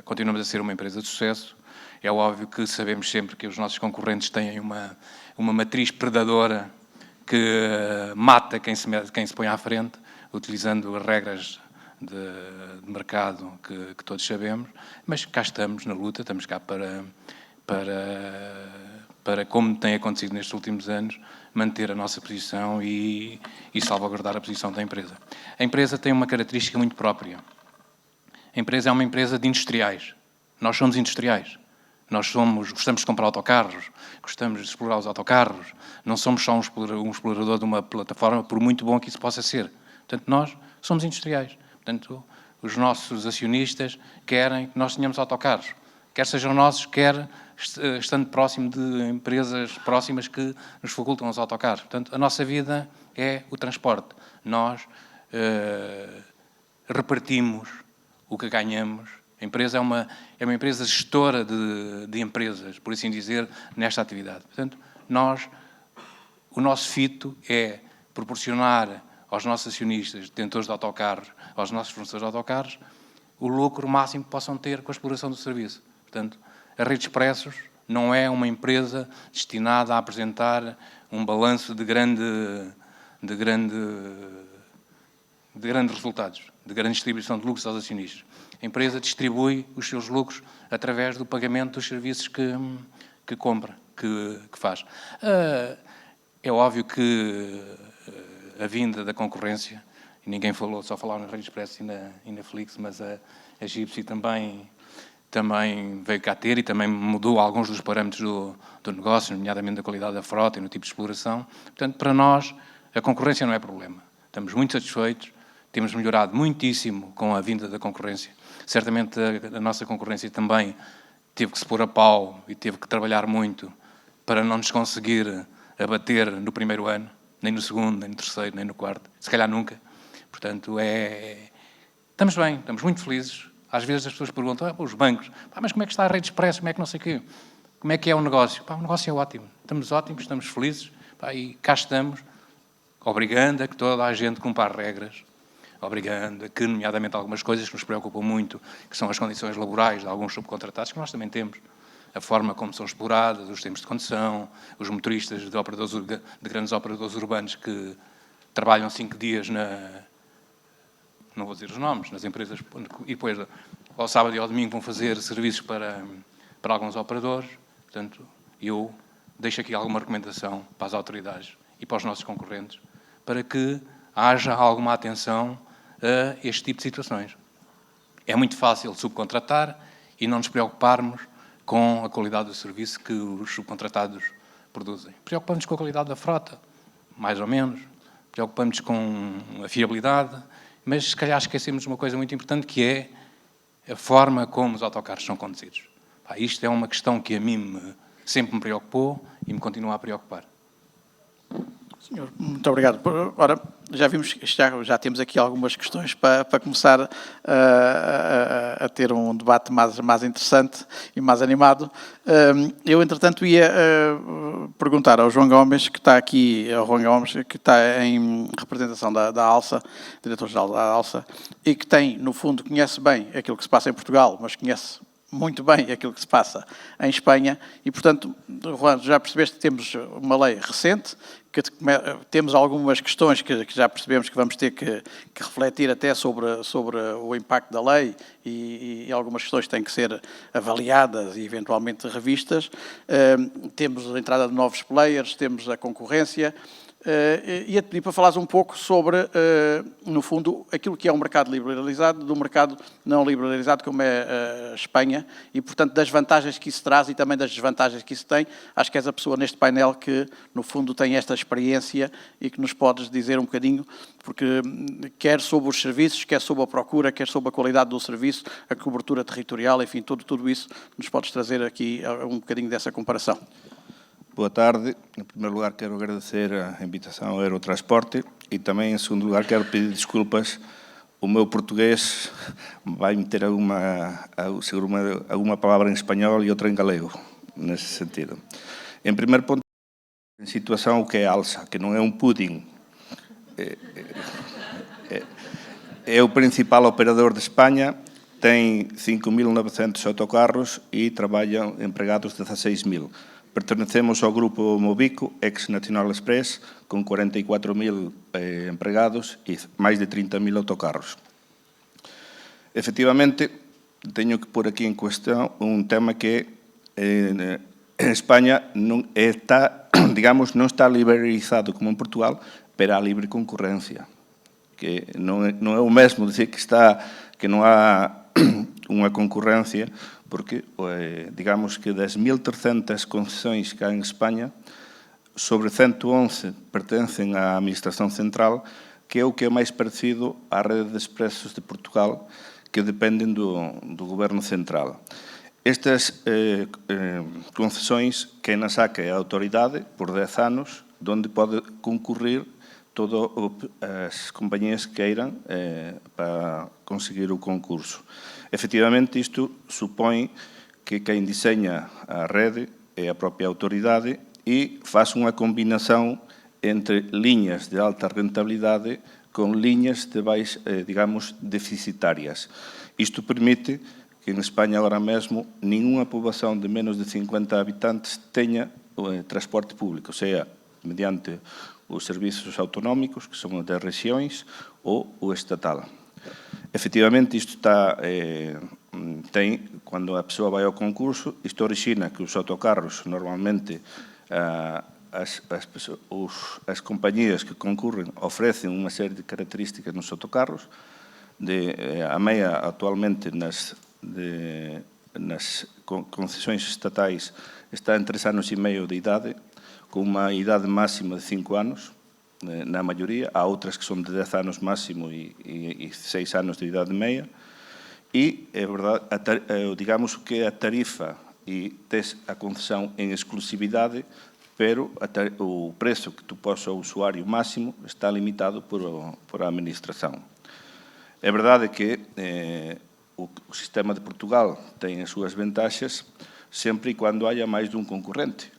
Continuamos a ser uma empresa de sucesso. É óbvio que sabemos sempre que os nossos concorrentes têm uma matriz predadora que mata quem se põe à frente, utilizando as regras de mercado que todos sabemos, mas cá estamos na luta, estamos cá para, como tem acontecido nestes últimos anos, manter a nossa posição e salvaguardar a posição da empresa. A empresa tem uma característica muito própria. A empresa é uma empresa de industriais. Nós somos industriais. Gostamos de comprar autocarros, gostamos de explorar os autocarros, não somos só um explorador de uma plataforma, por muito bom que isso possa ser. Portanto, nós somos industriais. Portanto, os nossos acionistas querem que nós tenhamos autocarros, quer sejam nossos, quer estando próximo de empresas próximas que nos facultam os autocarros. Portanto, a nossa vida é o transporte. Nós repartimos o que ganhamos. A empresa é uma empresa gestora de empresas, por assim dizer, nesta atividade. Portanto, o nosso fito é proporcionar aos nossos acionistas, detentores de autocarros, aos nossos fornecedores de autocarros, o lucro máximo que possam ter com a exploração do serviço. Portanto, a Rede Expressos não é uma empresa destinada a apresentar um balanço de grandes resultados, de grande distribuição de lucros aos acionistas. A empresa distribui os seus lucros através do pagamento dos serviços que compra, que faz. É óbvio que a vinda da concorrência, e ninguém falou, só falaram na Rede Expresso e na Flix, mas a Gipsy também veio cá ter e também mudou alguns dos parâmetros do negócio, nomeadamente da qualidade da frota e no tipo de exploração. Portanto, para nós, a concorrência não é problema. Estamos muito satisfeitos, temos melhorado muitíssimo com a vinda da concorrência. Certamente a nossa concorrência também teve que se pôr a pau e teve que trabalhar muito para não nos conseguir abater no primeiro ano, nem no segundo, nem no terceiro, nem no quarto, se calhar nunca. Portanto, estamos bem, estamos muito felizes. Às vezes as pessoas perguntam, os bancos, mas como é que está a Rede Expresso, como é que não sei o quê? Como é que é o negócio? O negócio é ótimo, estamos ótimos, estamos felizes, e cá estamos, obrigando a que toda a gente cumpra as regras, obrigando a que, nomeadamente, algumas coisas que nos preocupam muito, que são as condições laborais de alguns subcontratados, que nós também temos, a forma como são exploradas, os tempos de condução, os motoristas de grandes operadores urbanos que trabalham 5 dias não vou dizer os nomes, nas empresas, e depois ao sábado e ao domingo vão fazer serviços para alguns operadores. Portanto, eu deixo aqui alguma recomendação para as autoridades e para os nossos concorrentes, para que haja alguma atenção a este tipo de situações. É muito fácil subcontratar e não nos preocuparmos com a qualidade do serviço que os subcontratados produzem. Preocupamos com a qualidade da frota, mais ou menos. Preocupamos com a fiabilidade, mas se calhar esquecemos de uma coisa muito importante, que é a forma como os autocarros são conduzidos. Isto é uma questão que a mim sempre me preocupou e me continua a preocupar. Senhor, muito obrigado. Ora, já vimos que já temos aqui algumas questões para começar a ter um debate mais interessante e mais animado. Eu, entretanto, ia perguntar ao João Gomes, que está aqui, que está em representação da ALSA, diretor-geral da ALSA, e que tem, no fundo, conhece bem aquilo que se passa em Portugal, mas conhece muito bem aquilo que se passa em Espanha e, portanto, Juan, já percebeste que temos uma lei recente, que temos algumas questões que já percebemos que vamos ter que refletir até sobre o impacto da lei e algumas questões têm que ser avaliadas e eventualmente revistas. Temos a entrada de novos players, temos a concorrência. Ia-te pedir para falares um pouco sobre, no fundo, aquilo que é um mercado liberalizado do mercado não liberalizado, como é a Espanha, e, portanto, das vantagens que isso traz e também das desvantagens que isso tem. Acho que és a pessoa neste painel que, no fundo, tem esta experiência e que nos podes dizer um bocadinho, porque quer sobre os serviços, quer sobre a procura, quer sobre a qualidade do serviço, a cobertura territorial, enfim, tudo isso, nos podes trazer aqui um bocadinho dessa comparação. Boa tarde. Em primeiro lugar, quero agradecer a invitação ao Aerotransporte e também, em segundo lugar, quero pedir desculpas. O meu português vai meter alguma palavra em espanhol e outra em galego, nesse sentido. Em primeiro ponto, em situação o que é Alsa, que não é um pudim. É o principal operador de Espanha, tem 5.900 autocarros e trabalham empregados 16.000. Pertenecemos ao grupo Mobico, ex-National Express, com 44.000 empregados e máis de 30.000 autocarros. Efectivamente, teño que pôr aquí en cuestión un tema que España non está, digamos, non está liberalizado como en Portugal, pero há libre concurrencia. Que non é o mesmo dicir que non há unha concurrencia, porque, digamos que das 1.300 concesións que há en España, sobre 111 pertencen á Administración Central, que é o que é máis parecido á rede de expresos de Portugal, que dependen do Goberno Central. Estas concesións, quen as saca é a autoridade, por 10 anos, onde pode concurrir todas as compañías que queiran para conseguir o concurso. Efectivamente, isto supón que quen diseña a rede é a propia autoridade e faz unha combinación entre liñas de alta rentabilidade con liñas de digamos, deficitarias. Isto permite que en España agora mesmo ninguna poboación de menos de 50 habitantes teña transporte público, sea mediante os servizos autonómicos, que son os das rexións, ou o estatal. Efectivamente, isto cando a persoa vai ao concurso, isto orixina que os autocarros, normalmente, as compañías que concurren ofrecen unha serie de características nos autocarros. A meia, actualmente, nas concesións estatais está en 3 anos e medio de idade, con unha idade máxima de 5 anos, na maioría. Há outras que son de 10 anos máximo e 6 anos de idade meia. E, é verdade, digamos que a tarifa e tes a concesión en exclusividade, pero o prezo que tu pos ao usuario máximo está limitado por a Administración. É verdade que o sistema de Portugal ten as súas ventaxas sempre e cando haya máis dun concorrente,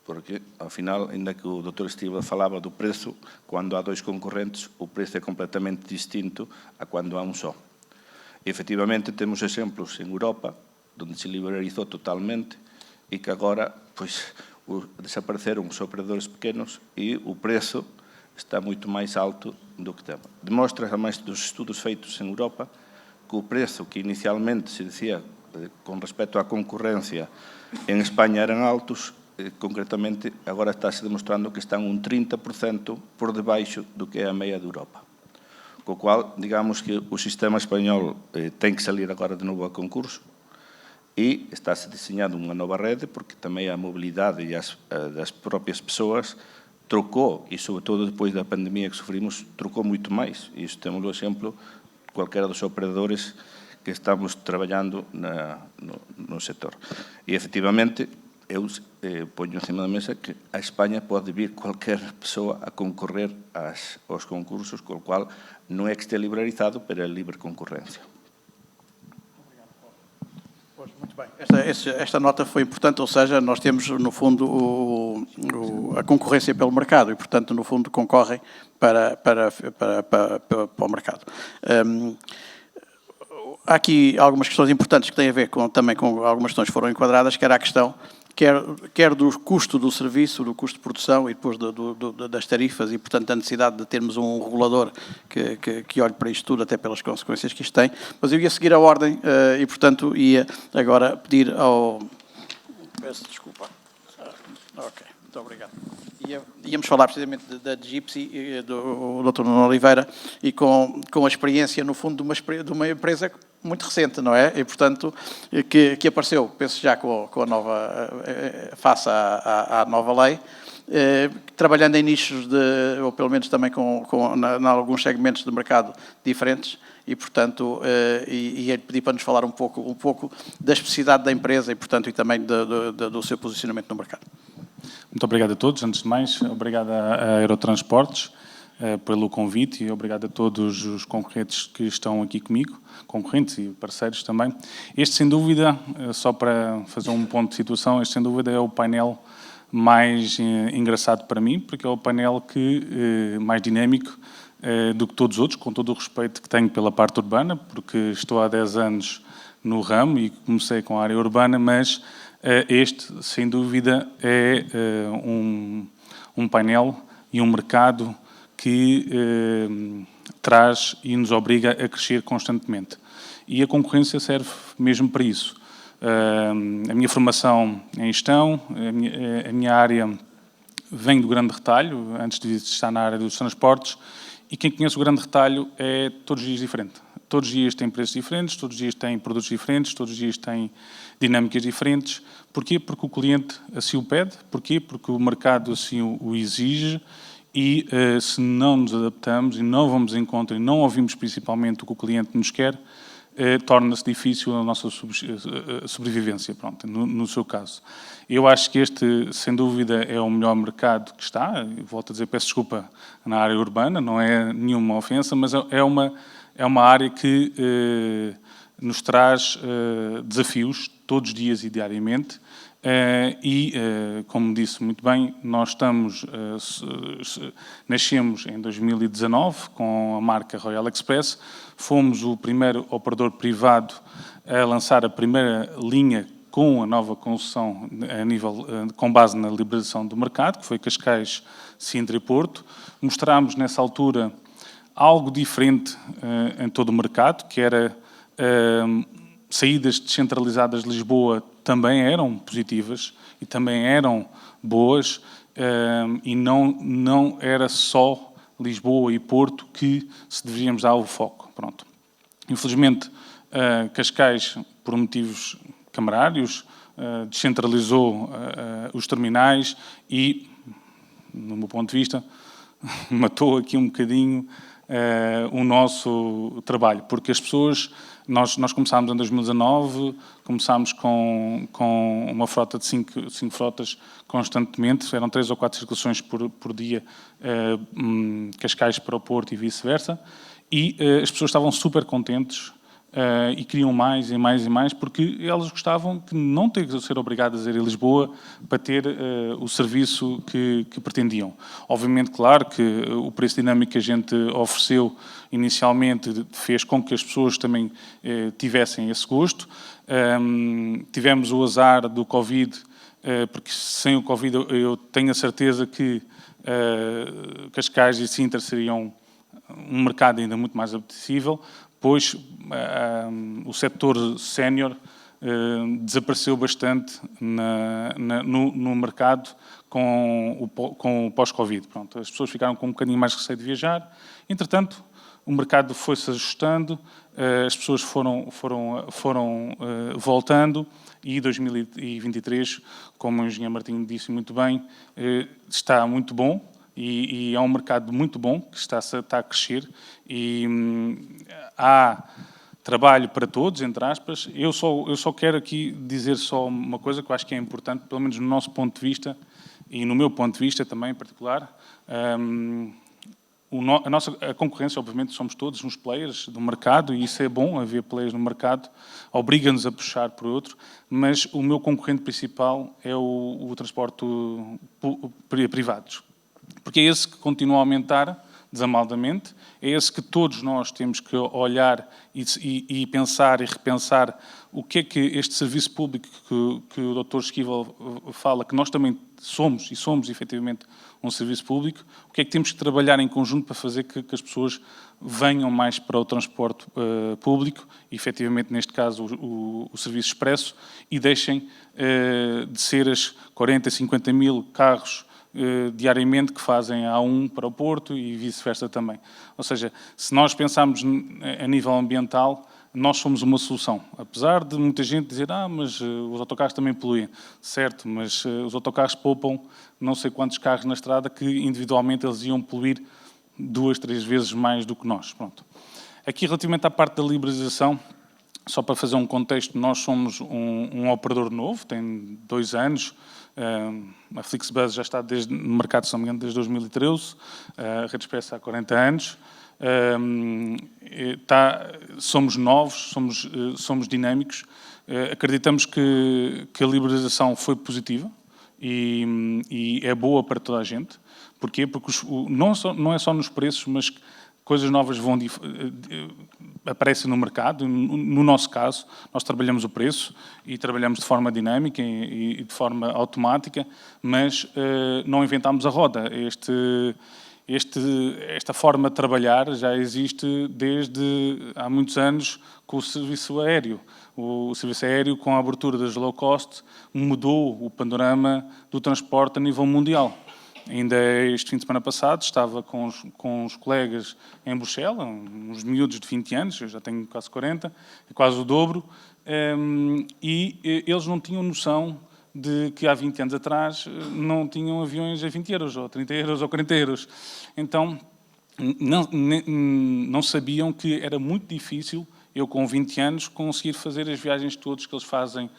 porque, ao final, ainda que o Dr. Estíbal falaba do prezo, cando há 2 concorrentes, o prezo é completamente distinto a cando há un só. E, efectivamente, temos exemplos en Europa, onde se liberalizou totalmente, e que agora, pois, desapareceron os operadores pequenos e o prezo está moito máis alto do que temos. Demostra, ademais dos estudos feitos en Europa, que o prezo que inicialmente se dicía con respecto á concorrencia en España eran altos, concretamente agora estáse demostrando que están un 30% por debaixo do que é a media de Europa. Co cual, digamos que o sistema español ten que salir agora de novo a concurso e estáse diseñando unha nova rede, porque tamén a mobilidade das propias persoas trocou, e sobre todo depois da pandemia que sofrimos, trocou moito máis. E isto temos o exemplo cualquera dos operadores que estamos traballando no sector. E, efectivamente, eu poño encima da mesa que a España pode vir cualquier persoa a concorrer aos concursos, co cual non é que este liberalizado, pero é libre concorrencia. Pois, muito bem. Esta nota foi importante, ou seja, nós temos, no fundo, a concorrência pelo mercado e, portanto, no fundo, concorrem para o mercado. há aqui algumas questões importantes que têm a ver também com algumas questões que foram enquadradas, que era a questão quer do custo do serviço, do custo de produção e depois das tarifas e, portanto, a necessidade de termos um regulador que olhe para isto tudo, até pelas consequências que isto tem. Mas eu ia seguir a ordem e, portanto, ia agora pedir ao... Peço desculpa. Ok, muito obrigado. Íamos falar precisamente da Gypsy, do Dr. Nuno Oliveira, e com a experiência, no fundo, de uma empresa muito recente, não é? E, portanto, que apareceu, penso já com a nova, face à nova lei, trabalhando em nichos, ou pelo menos também em alguns segmentos de mercado diferentes, e, portanto, e ele pediu para nos falar um pouco da especificidade da empresa e, portanto, e também do seu posicionamento no mercado. Muito obrigado a todos. Antes de mais, obrigado a Aerotransportes pelo convite e obrigado a todos os concorrentes que estão aqui comigo, concorrentes e parceiros também. Este, sem dúvida, só para fazer um ponto de situação, este, sem dúvida, é o painel mais engraçado para mim, porque é o painel mais dinâmico do que todos os outros, com todo o respeito que tenho pela parte urbana, porque estou há 10 anos no ramo e comecei com a área urbana, mas este, sem dúvida, é um painel e um mercado que traz e nos obriga a crescer constantemente. E a concorrência serve mesmo para isso. A minha formação em gestão, a minha área vem do grande retalho, antes de estar na área dos transportes, e quem conhece o grande retalho é todos os dias diferente. Todos os dias tem preços diferentes, todos os dias tem produtos diferentes, todos os dias tem dinâmicas diferentes. Porquê? Porque o cliente assim o pede. Porquê? Porque o mercado assim o exige e se não nos adaptamos e não vamos em conta e não ouvimos principalmente o que o cliente nos quer, torna-se difícil a nossa sobrevivência, pronto, no seu caso. Eu acho que este, sem dúvida, é o melhor mercado que está. Volto a dizer, peço desculpa, na área urbana, não é nenhuma ofensa, mas é uma área que nos traz desafios todos os dias e diariamente e, como disse muito bem, nós nascemos em 2019 com a marca Royal Express, fomos o primeiro operador privado a lançar a primeira linha com a nova concessão com base na liberalização do mercado, que foi Cascais, Sintra e Porto. Mostrámos nessa altura algo diferente em todo o mercado, que era saídas descentralizadas de Lisboa também eram positivas e também eram boas e não era só Lisboa e Porto que se deveríamos dar o foco. Pronto. Infelizmente, Cascais, por motivos camarários, descentralizou os terminais e, no meu ponto de vista, matou aqui um bocadinho o nosso trabalho, porque as pessoas, nós começámos em 2019, começámos com uma frota de 5 frotas constantemente, eram 3 ou 4 circulações por dia, Cascais para o Porto e vice-versa, e as pessoas estavam super contentes e queriam mais e mais e mais, porque elas gostavam de não ter de ser obrigadas a ir a Lisboa para ter o serviço que pretendiam. Obviamente, claro, que o preço dinâmico que a gente ofereceu inicialmente fez com que as pessoas também tivessem esse gosto. Tivemos o azar do Covid, porque sem o Covid eu tenho a certeza que Cascais e Sintra seriam um mercado ainda muito mais apetecível, pois o setor sénior desapareceu bastante no mercado com o pós-Covid. Pronto, as pessoas ficaram com um bocadinho mais receio de viajar. Entretanto, o mercado foi-se ajustando, as pessoas foram voltando e 2023, como o engenheiro Martinho disse muito bem, está muito bom. E é um mercado muito bom, que está a crescer, e há trabalho para todos, entre aspas. Eu só quero aqui dizer só uma coisa que eu acho que é importante, pelo menos no nosso ponto de vista, e no meu ponto de vista também em particular. A concorrência, obviamente, somos todos uns players do mercado, e isso é bom, haver players no mercado, obriga-nos a puxar por outro, mas o meu concorrente principal é o transporte privado. Porque é esse que continua a aumentar desamaldamente. É esse que todos nós temos que olhar e pensar e repensar o que é que este serviço público que o Dr. Esquivel fala, que nós também somos, e somos efetivamente um serviço público, o que é que temos que trabalhar em conjunto para fazer que as pessoas venham mais para o transporte público, e efetivamente neste caso o serviço expresso, e deixem de ser as 40, 50 mil carros diariamente que fazem a A1 para o Porto e vice-versa também. Ou seja, se nós pensarmos a nível ambiental, nós somos uma solução. Apesar de muita gente dizer, mas os autocarros também poluem. Certo, mas os autocarros poupam não sei quantos carros na estrada que individualmente eles iam poluir 2, 3 vezes mais do que nós. Pronto. Aqui, relativamente à parte da liberalização, só para fazer um contexto, nós somos um operador novo, tem 2 anos, a Flixbus já está no mercado, se não me engano, desde 2013, a Rede Express há 40 anos, somos novos, somos dinâmicos, acreditamos que a liberalização foi positiva e é boa para toda a gente. Porquê? Porque não é só nos preços, mas coisas novas aparecem no mercado. No nosso caso, nós trabalhamos o preço e trabalhamos de forma dinâmica e de forma automática, mas não inventámos a roda. Esta forma de trabalhar já existe desde há muitos anos com o serviço aéreo. O serviço aéreo, com a abertura das low cost, mudou o panorama do transporte a nível mundial. Ainda este fim de semana passado estava com os colegas em Bruxelas, uns miúdos de 20 anos, eu já tenho quase 40, quase o dobro, e eles não tinham noção de que há 20 anos atrás não tinham aviões a 20 euros, ou 30 euros, ou 40 euros. Então, não sabiam que era muito difícil, eu com 20 anos, conseguir fazer as viagens todas que eles fazem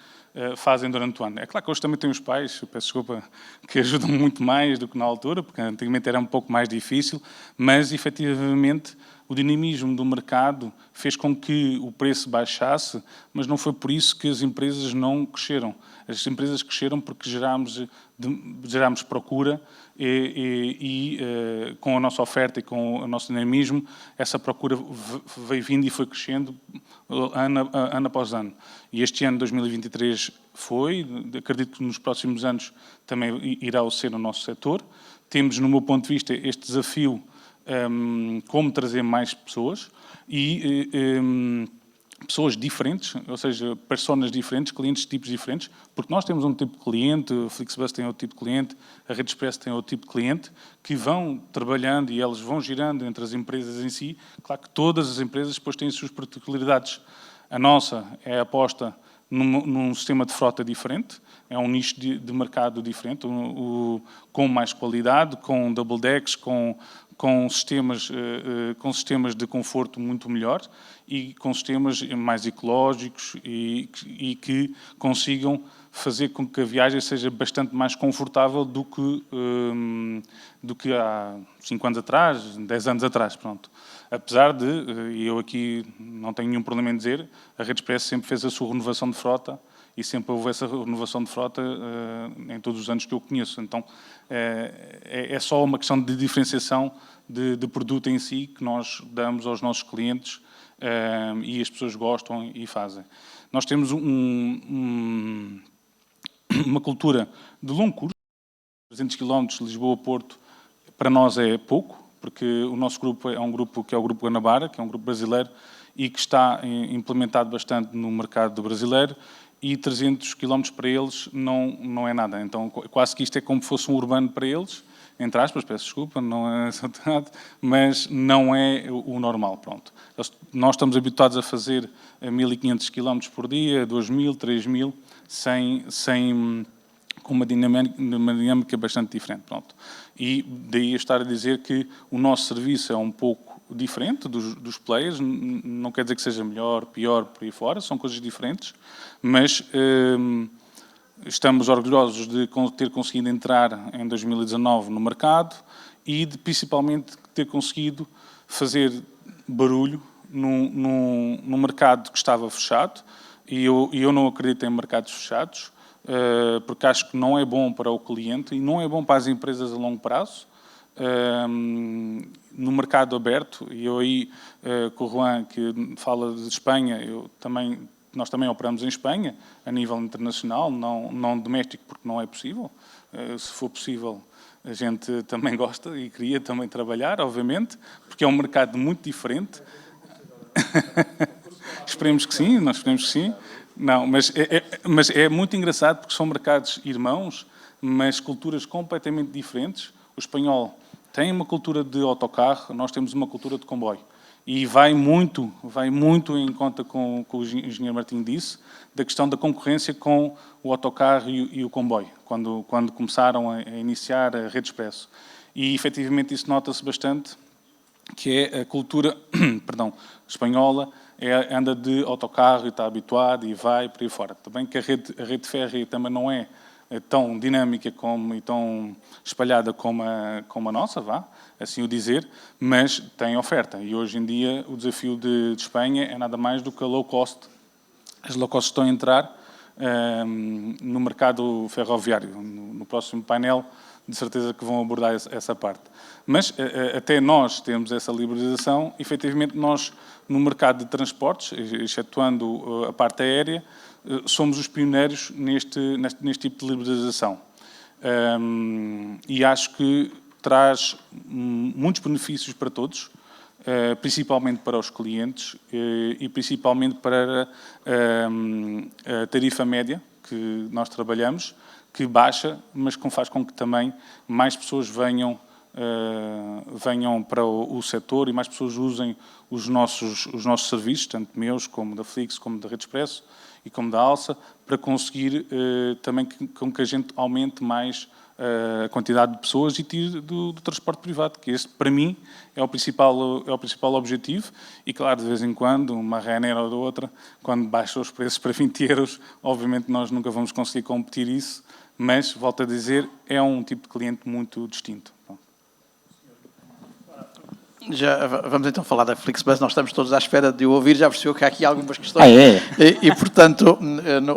durante o ano. É claro que hoje também tenho os pais, peço desculpa, que ajudam muito mais do que na altura, porque antigamente era um pouco mais difícil, mas, efetivamente, o dinamismo do mercado fez com que o preço baixasse, mas não foi por isso que as empresas não cresceram. As empresas cresceram porque gerámos procura e com a nossa oferta e com o nosso dinamismo, essa procura veio vindo e foi crescendo ano após ano. E este ano, 2023, acredito que nos próximos anos também irá ser no nosso setor. Temos, no meu ponto de vista, este desafio como trazer mais pessoas e pessoas diferentes, ou seja, personas diferentes, clientes de tipos diferentes, porque nós temos um tipo de cliente, a Flixbus tem outro tipo de cliente, a Rede Express tem outro tipo de cliente, que vão trabalhando e elas vão girando entre as empresas em si. Claro que todas as empresas depois têm as suas particularidades. A nossa é a aposta num sistema de frota diferente, é um nicho de mercado diferente, com mais qualidade, com double decks, com sistemas de conforto muito melhor e com sistemas mais ecológicos e que consigam fazer com que a viagem seja bastante mais confortável do que há 5 anos atrás, 10 anos atrás. Pronto. Apesar de, e eu aqui não tenho nenhum problema em dizer, a Rede Express sempre fez a sua renovação de frota e sempre houve essa renovação de frota em todos os anos que eu conheço. Então, é só uma questão de diferenciação de produto em si que nós damos aos nossos clientes e as pessoas gostam e fazem. Nós temos uma cultura de longo curso, 300 km de Lisboa-Porto, para nós é pouco, porque o nosso grupo é um grupo que é o Grupo Guanabara, que é um grupo brasileiro e que está implementado bastante no mercado brasileiro, e 300 km para eles não é nada. Então, quase que isto é como se fosse um urbano para eles, entre aspas, peço desculpa, não é exatamente, mas não é o normal. Pronto. Nós estamos habituados a fazer 1.500 km por dia, 2.000, 3.000, com uma dinâmica bastante diferente. Pronto. E daí eu estar a dizer que o nosso serviço é um pouco diferente dos players, não quer dizer que seja melhor, pior, por aí fora, são coisas diferentes, mas estamos orgulhosos de ter conseguido entrar em 2019 no mercado e de, principalmente, ter conseguido fazer barulho num mercado que estava fechado, e eu não acredito em mercados fechados, porque acho que não é bom para o cliente e não é bom para as empresas a longo prazo. no mercado aberto, e eu aí, com o Juan, que fala de Espanha, nós também operamos em Espanha, a nível internacional, não doméstico, porque não é possível. Se for possível, a gente também gosta e queria também trabalhar, obviamente, porque é um mercado muito diferente. Esperemos que sim, nós esperemos que sim. Não, mas é muito engraçado porque são mercados irmãos, mas culturas completamente diferentes. O espanhol tem uma cultura de autocarro, nós temos uma cultura de comboio. E vai muito em conta com o que o engenheiro Martim disse, da questão da concorrência com o autocarro e o comboio, quando começaram a iniciar a rede expresso. E, efetivamente, isso nota-se bastante, que é a cultura espanhola, anda de autocarro e está habituado e vai por aí fora. Também que a rede férrea também não é tão dinâmica e tão espalhada como a nossa, assim o dizer, mas tem oferta. E hoje em dia o desafio de Espanha é nada mais do que a low cost. As low cost estão a entrar no mercado ferroviário. No próximo painel, de certeza que vão abordar essa parte. Mas até nós temos essa liberalização, efetivamente nós, no mercado de transportes, excetuando a parte aérea, somos os pioneiros neste tipo de liberalização. E acho que traz muitos benefícios para todos, principalmente para os clientes e principalmente para a tarifa média que nós trabalhamos, que baixa, mas que faz com que também mais pessoas venham para o setor e mais pessoas usem os nossos serviços, tanto meus como da Flix, como da Rede Expresso e como da Alsa, para conseguir também com que a gente aumente mais a quantidade de pessoas e tire do transporte privado, que este, para mim, é o principal objetivo. E, claro, de vez em quando, uma Ryanair ou outra, quando baixa os preços para 20 euros, obviamente nós nunca vamos conseguir competir isso, mas, volto a dizer, é um tipo de cliente muito distinto. Já vamos então falar da Flixbus, nós estamos todos à espera de o ouvir, já percebeu que há aqui algumas questões. E portanto,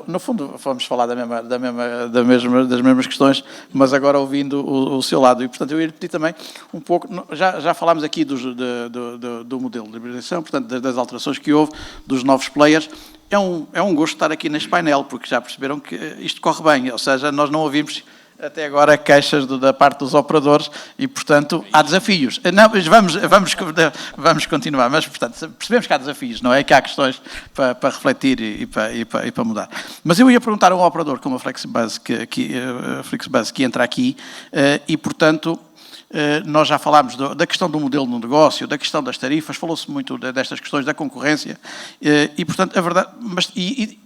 no fundo, vamos falar das mesmas questões, mas agora ouvindo o seu lado. E, portanto, eu ia pedir também um pouco, já falámos aqui do modelo de liberalização, portanto, das alterações que houve, dos novos players. É um gosto estar aqui neste painel, porque já perceberam que isto corre bem, ou seja, nós não ouvimos até agora queixas da parte dos operadores e, portanto, há desafios. Não, vamos continuar, mas, portanto, percebemos que há desafios, não é? Que há questões para refletir e para mudar. Mas eu ia perguntar a um operador como a Flixbus que entra aqui e, portanto, nós já falámos da questão do modelo no negócio, da questão das tarifas, falou-se muito destas questões da concorrência e, portanto, a verdade...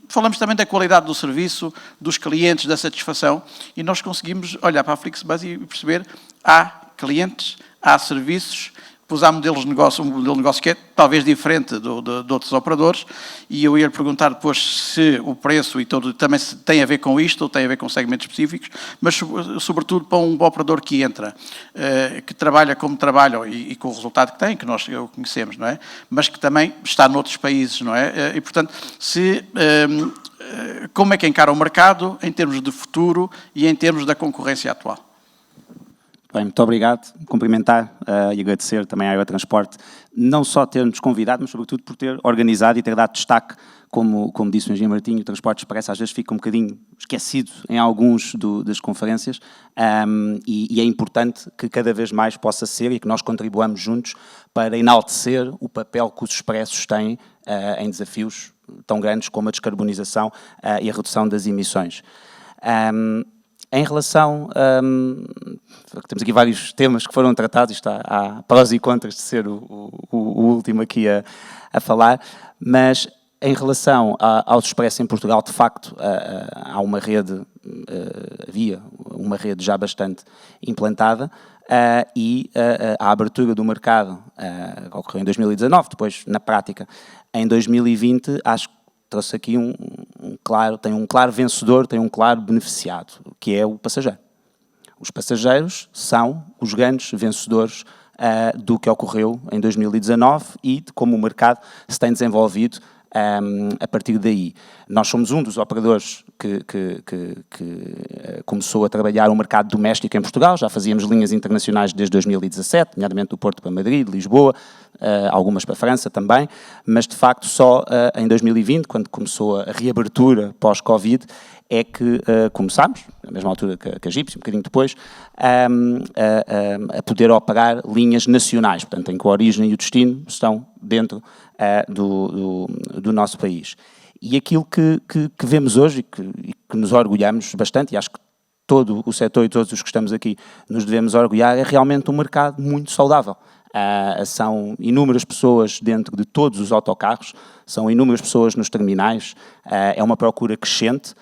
falamos também da qualidade do serviço, dos clientes, da satisfação, e nós conseguimos olhar para a Flixbus e perceber há clientes, há serviços, pois há modelos de negócio, um modelo de negócio que é talvez diferente de outros operadores, e eu ia lhe perguntar depois se o preço e todo também tem a ver com isto, ou tem a ver com segmentos específicos, mas sobretudo para um operador que entra, que trabalha como trabalha e com o resultado que tem, que nós conhecemos, não é? Mas que também está noutros países, não é? E, portanto, como é que encara o mercado em termos de futuro e em termos da concorrência atual? Bem, muito obrigado, cumprimentar e agradecer também à Eurotransporte, não só ter-nos convidado, mas sobretudo por ter organizado e ter dado destaque, como disse o engenheiro Martinho, o transporte expresso às vezes fica um bocadinho esquecido em alguns das conferências e é importante que cada vez mais possa ser e que nós contribuamos juntos para enaltecer o papel que os expressos têm em desafios tão grandes como a descarbonização e a redução das emissões. Em relação, temos aqui vários temas que foram tratados, há prós e contras de ser o último aqui a falar, mas em relação ao expresso em Portugal, de facto, há uma rede, havia uma rede já bastante implantada e a abertura do mercado ocorreu em 2019, depois, na prática, em 2020, acho que trouxe aqui tem um claro vencedor, tem um claro beneficiado, que é o passageiro. Os passageiros são os grandes vencedores do que ocorreu em 2019 e de como o mercado se tem desenvolvido a partir daí. Nós somos um dos operadores que começou a trabalhar o mercado doméstico em Portugal, já fazíamos linhas internacionais desde 2017, nomeadamente do Porto para Madrid, Lisboa, algumas para a França também, mas de facto só em 2020, quando começou a reabertura pós-Covid, é que começámos, na mesma altura que a Gipsy, um bocadinho depois, a poder operar linhas nacionais, portanto, em que a origem e o destino estão dentro do nosso país. E aquilo que vemos hoje e que nos orgulhamos bastante, e acho que todo o setor e todos os que estamos aqui nos devemos orgulhar, é realmente um mercado muito saudável. São inúmeras pessoas dentro de todos os autocarros, são inúmeras pessoas nos terminais, é uma procura crescente.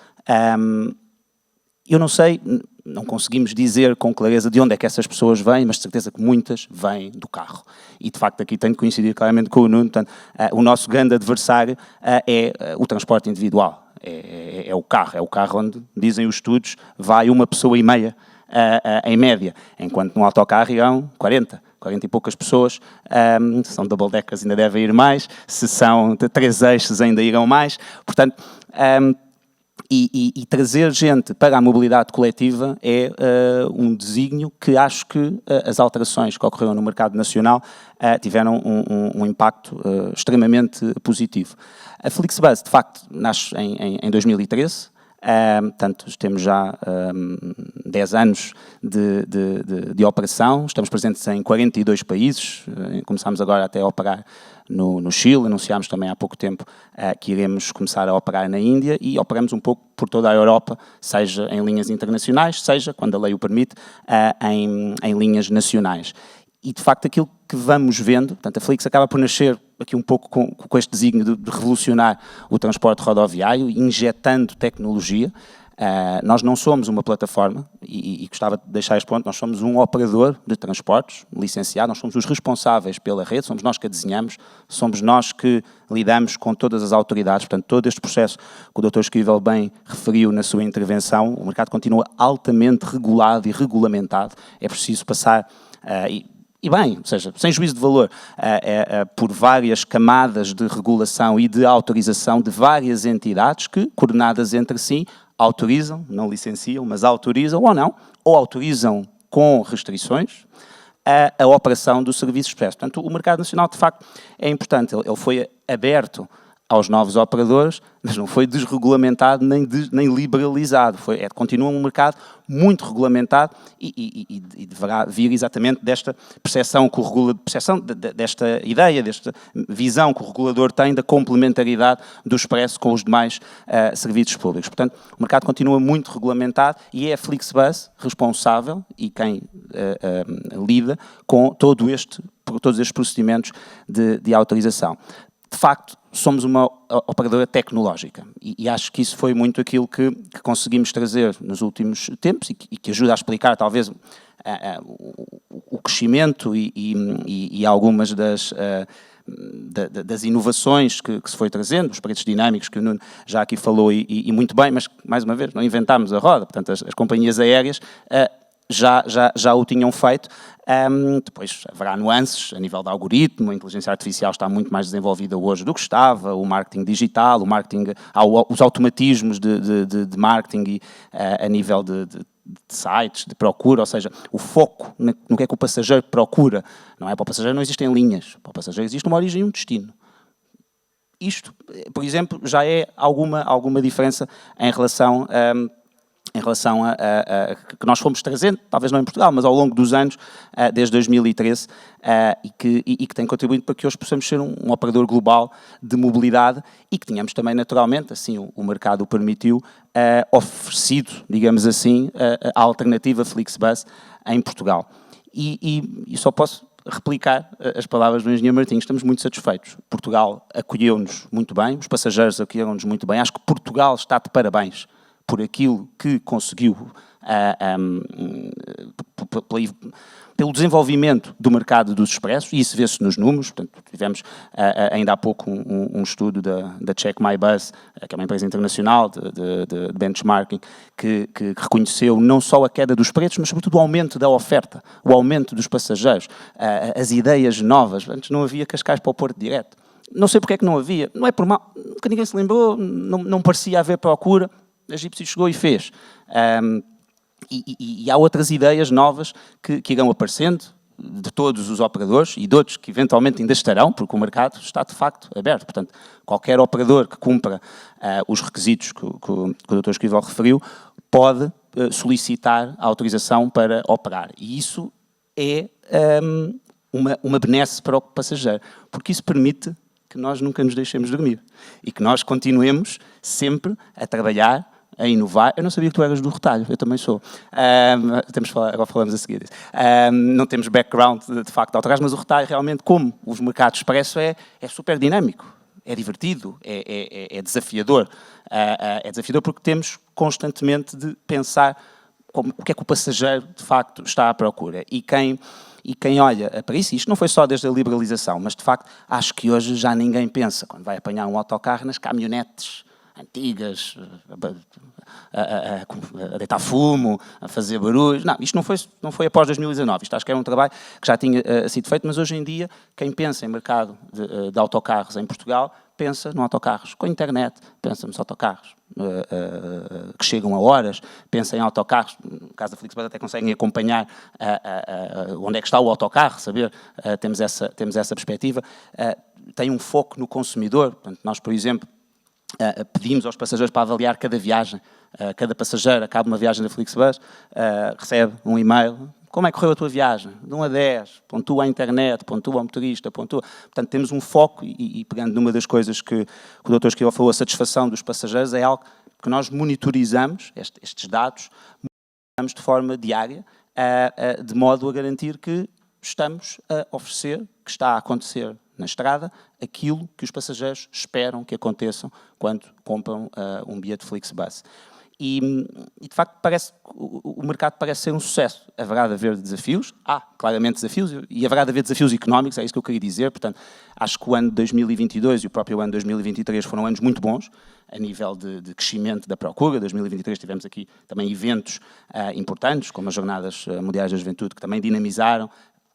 Eu não sei, não conseguimos dizer com clareza de onde é que essas pessoas vêm, mas de certeza que muitas vêm do carro. E, de facto, aqui tenho de coincidir claramente com o Nuno. Portanto, o nosso grande adversário é o transporte individual. É o carro onde, dizem os estudos, vai 1,5 pessoa em média, enquanto no autocarro irão 40 e poucas pessoas. Se são double deckers ainda devem ir mais, se são de 3 eixos ainda irão mais. Portanto, e trazer gente para a mobilidade coletiva é um desígnio que acho que as alterações que ocorreram no mercado nacional tiveram um impacto extremamente positivo. A Flixbus, de facto, nasce em 2013, portanto, temos já 10 anos de operação, estamos presentes em 42 países, começámos agora até a operar no Chile, anunciámos também há pouco tempo que iremos começar a operar na Índia e operamos um pouco por toda a Europa, seja em linhas internacionais, seja, quando a lei o permite, em linhas nacionais. E, de facto, aquilo que vamos vendo, portanto, a Flix acaba por nascer aqui um pouco com este desígnio de revolucionar o transporte rodoviário, injetando tecnologia. Nós não somos uma plataforma, e gostava de deixar este ponto, nós somos um operador de transportes licenciado, nós somos os responsáveis pela rede, somos nós que a desenhamos, somos nós que lidamos com todas as autoridades, portanto, todo este processo que o Dr. Esquivel bem referiu na sua intervenção, o mercado continua altamente regulado e regulamentado, é preciso passar... E bem, ou seja, sem juízo de valor, por várias camadas de regulação e de autorização de várias entidades que, coordenadas entre si, autorizam, não licenciam, mas autorizam ou não, ou autorizam com restrições a operação do serviço expresso. Portanto, o mercado nacional, de facto, é importante. Ele foi aberto aos novos operadores, mas não foi desregulamentado nem liberalizado. Continua um mercado muito regulamentado e deverá vir exatamente desta percepção, desta ideia, desta visão que o regulador tem da complementaridade do expresso com os demais serviços públicos. Portanto, o mercado continua muito regulamentado e é a Flixbus responsável e quem lida com todos estes procedimentos de autorização. De facto, somos uma operadora tecnológica e acho que isso foi muito aquilo que conseguimos trazer nos últimos tempos e que ajuda a explicar talvez o crescimento e algumas das inovações que se foi trazendo, os preços dinâmicos que o Nuno já aqui falou e muito bem, mas mais uma vez não inventámos a roda, portanto as companhias aéreas já o tinham feito. Depois haverá nuances a nível de algoritmo, a inteligência artificial está muito mais desenvolvida hoje do que estava, o marketing digital, os automatismos de marketing a nível de sites, de procura, ou seja, o foco no que é que o passageiro procura. Não é? Para o passageiro não existem linhas, para o passageiro existe uma origem e um destino. Isto, por exemplo, já é alguma diferença em relação a que nós fomos trazendo, talvez não em Portugal, mas ao longo dos anos, desde 2013, e que tem contribuído para que hoje possamos ser um operador global de mobilidade e que tínhamos também, naturalmente, assim o mercado o permitiu, oferecido, digamos assim, a alternativa Flixbus em Portugal. E só posso replicar as palavras do engenheiro Martins, estamos muito satisfeitos. Portugal acolheu-nos muito bem, os passageiros acolheram-nos muito bem, acho que Portugal está de parabéns por aquilo que conseguiu pelo desenvolvimento do mercado dos expressos, e isso vê-se nos números. Portanto, tivemos ainda há pouco um estudo da Check My Bus, que é uma empresa internacional de benchmarking, que reconheceu não só a queda dos preços, mas sobretudo o aumento da oferta, o aumento dos passageiros, as ideias novas. Antes não havia Cascais para o Porto direto. Não sei porque é que não havia. Não é por mal. Nunca ninguém se lembrou, não parecia haver procura. A Egípcio chegou e fez. E há outras ideias novas que irão aparecendo, de todos os operadores e de outros que eventualmente ainda estarão, porque o mercado está de facto aberto. Portanto, qualquer operador que cumpra os requisitos que o Dr. Esquivel referiu pode solicitar a autorização para operar. E isso é uma benesse para o passageiro, porque isso permite que nós nunca nos deixemos dormir e que nós continuemos sempre a trabalhar, a inovar. Eu não sabia que tu eras do retalho, eu também sou. Agora falamos a seguir disso. Não temos background, de facto, de autocarros, mas o retalho realmente, como os mercados expresso, é super dinâmico, é divertido, é desafiador. É desafiador porque temos constantemente de pensar o que é que o passageiro, de facto, está à procura. E quem olha para isso, isto não foi só desde a liberalização, mas, de facto, acho que hoje já ninguém pensa, quando vai apanhar um autocarro, nas caminhonetes antigas, a deitar fumo, a fazer barulhos. Não, isto não foi após 2019. Isto acho que era um trabalho que já tinha sido feito, mas hoje em dia, quem pensa em mercado de autocarros em Portugal, pensa no autocarros com internet, pensa nos autocarros que chegam a horas, pensa em autocarros, no caso da Flixbus até conseguem acompanhar onde é que está o autocarro, saber, temos essa perspectiva. Tem um foco no consumidor, portanto, nós, por exemplo, pedimos aos passageiros para avaliar cada viagem. Cada passageiro acaba uma viagem da Flixbus, recebe um e-mail. Como é que correu a tua viagem? De 1 a 10, pontua a internet, pontua ao motorista, pontua... Portanto, temos um foco e pegando numa das coisas que o Dr. Esquivel falou, a satisfação dos passageiros, é algo que nós monitorizamos, estes dados, monitorizamos de forma diária, de modo a garantir que estamos a oferecer, que está a acontecer na estrada, aquilo que os passageiros esperam que aconteçam quando compram um bilhete de Flixbus. E, de facto, o mercado parece ser um sucesso. Haverá de haver desafios, há claramente desafios, e haverá de haver desafios económicos, é isso que eu queria dizer. Portanto, acho que o ano de 2022 e o próprio ano de 2023 foram anos muito bons, a nível de crescimento da procura. Em 2023 tivemos aqui também eventos importantes, como as Jornadas Mundiais da Juventude, que também dinamizaram.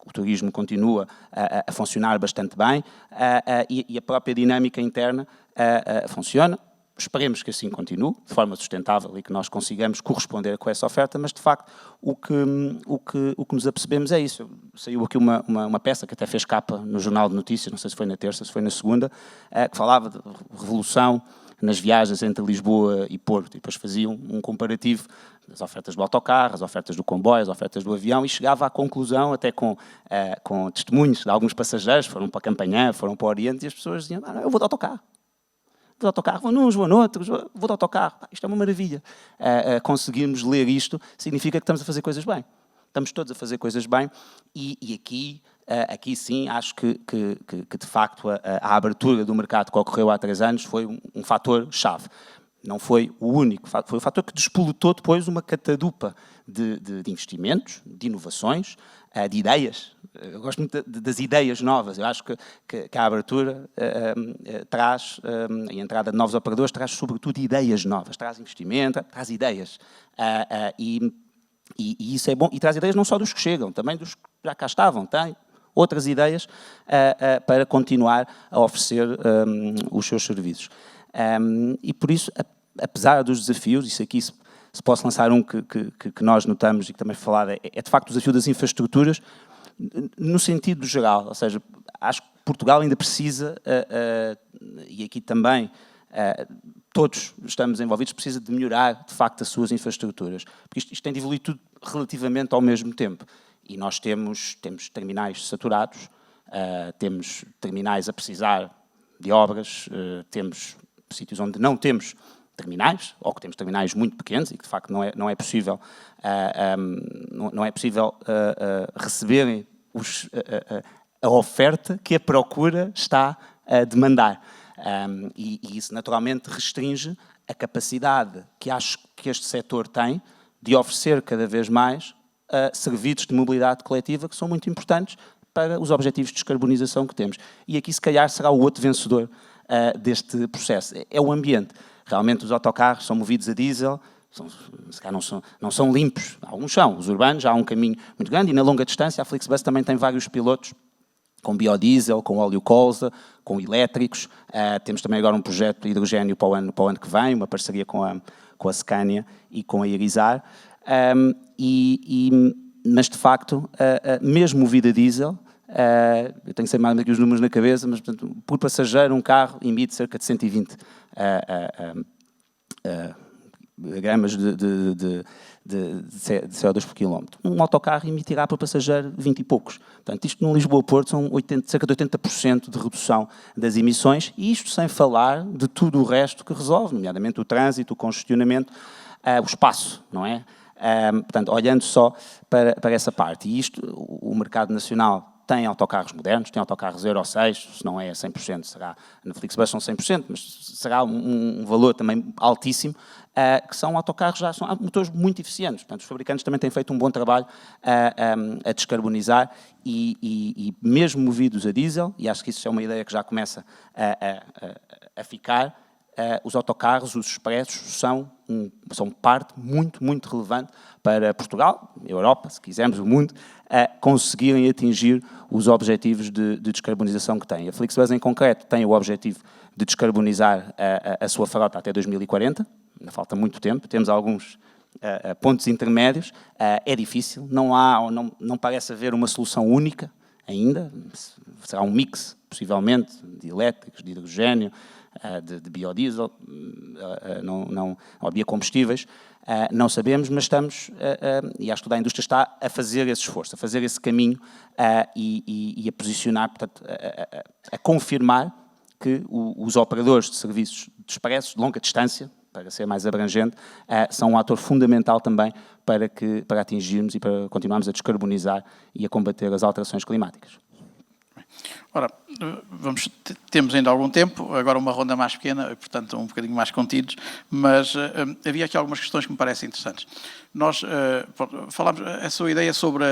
O turismo continua a funcionar bastante bem e a própria dinâmica interna funciona. Esperemos que assim continue, de forma sustentável e que nós consigamos corresponder com essa oferta, mas, de facto, o que nos apercebemos é isso. Saiu aqui uma peça que até fez capa no Jornal de Notícias, não sei se foi na terça, se foi na segunda, que falava de revolução nas viagens entre Lisboa e Porto, e depois faziam um comparativo das ofertas do autocarro, as ofertas do comboio, as ofertas do avião, e chegava à conclusão, até com testemunhos de alguns passageiros, foram para Campanhã, foram para o Oriente, e as pessoas diziam, eu vou de autocarro. Vou de autocarro, vou nuns, vou noutros, vou de autocarro. Isto é uma maravilha. Conseguirmos ler isto significa que estamos a fazer coisas bem. Estamos todos a fazer coisas bem, e aqui sim, acho que de facto a abertura do mercado que ocorreu há 3 anos foi um fator-chave. Não foi o único, foi o fator que despoletou depois uma catadupa de investimentos, de inovações, de ideias. Eu gosto muito das ideias novas. Eu acho que a abertura traz, a entrada de novos operadores traz sobretudo ideias novas, traz investimento, traz ideias. E isso é bom, e traz ideias não só dos que chegam, também dos que já cá estavam, tem outras ideias para continuar a oferecer os seus serviços. E por isso, apesar dos desafios, isso aqui se posso lançar um que nós notamos e que também foi falado, é de facto o desafio das infraestruturas, no sentido geral, ou seja, acho que Portugal ainda precisa, e aqui também todos estamos envolvidos, precisa de melhorar de facto as suas infraestruturas, porque isto tem de evoluir tudo relativamente ao mesmo tempo. E nós temos terminais saturados, temos terminais a precisar de obras, temos sítios onde não temos terminais, ou que temos terminais muito pequenos e que de facto não é possível receberem a oferta que a procura está a demandar. E isso naturalmente restringe a capacidade que acho que este setor tem de oferecer cada vez mais serviços de mobilidade coletiva que são muito importantes para os objetivos de descarbonização que temos. E aqui, se calhar, será o outro vencedor deste processo. É o ambiente. Realmente, os autocarros são movidos a diesel, se calhar não são limpos. Alguns são. Os urbanos, há um caminho muito grande e, na longa distância, a Flixbus também tem vários pilotos com biodiesel, com óleo colza, com elétricos. Temos também agora um projeto de hidrogénio para o ano que vem, uma parceria com a Scania e com a Irizar. Mas, de facto, mesmo movida a diesel, eu tenho sempre mais aqui os números na cabeça, mas, portanto, por passageiro, um carro emite cerca de 120 gramas de CO2 por quilómetro. Um autocarro emitirá para passageiro 20 e poucos. Portanto, isto no Lisboa-Porto são cerca de 80% de redução das emissões, e isto sem falar de tudo o resto que resolve, nomeadamente o trânsito, o congestionamento, o espaço, não é? Portanto, olhando só para essa parte. E isto, o mercado nacional tem autocarros modernos, tem autocarros Euro 6, se não é 100%, será, na Flixbus são 100%, mas será um valor também altíssimo, que são autocarros, já são motores muito eficientes. Portanto, os fabricantes também têm feito um bom trabalho a descarbonizar e mesmo movidos a diesel, e acho que isso é uma ideia que já começa a ficar, os autocarros, os expressos, são parte muito, muito relevante para Portugal, a Europa, se quisermos, o mundo, conseguirem atingir os objetivos de descarbonização que têm. A Flixbus, em concreto, tem o objetivo de descarbonizar a sua frota até 2040, ainda falta muito tempo, temos alguns pontos intermédios, é difícil, não parece haver uma solução única ainda, será um mix, possivelmente, de elétricos, de hidrogénio, de biodiesel, ou biocombustíveis, não sabemos, mas estamos, e acho que toda a indústria está a fazer esse esforço, a fazer esse caminho e a posicionar, portanto, a confirmar que os operadores de serviços de expressos, de longa distância, para ser mais abrangente, são um ator fundamental também para atingirmos e para continuarmos a descarbonizar e a combater as alterações climáticas. Ora, temos ainda algum tempo, agora uma ronda mais pequena, portanto um bocadinho mais contidos, mas havia aqui algumas questões que me parecem interessantes. Nós falámos a sua ideia sobre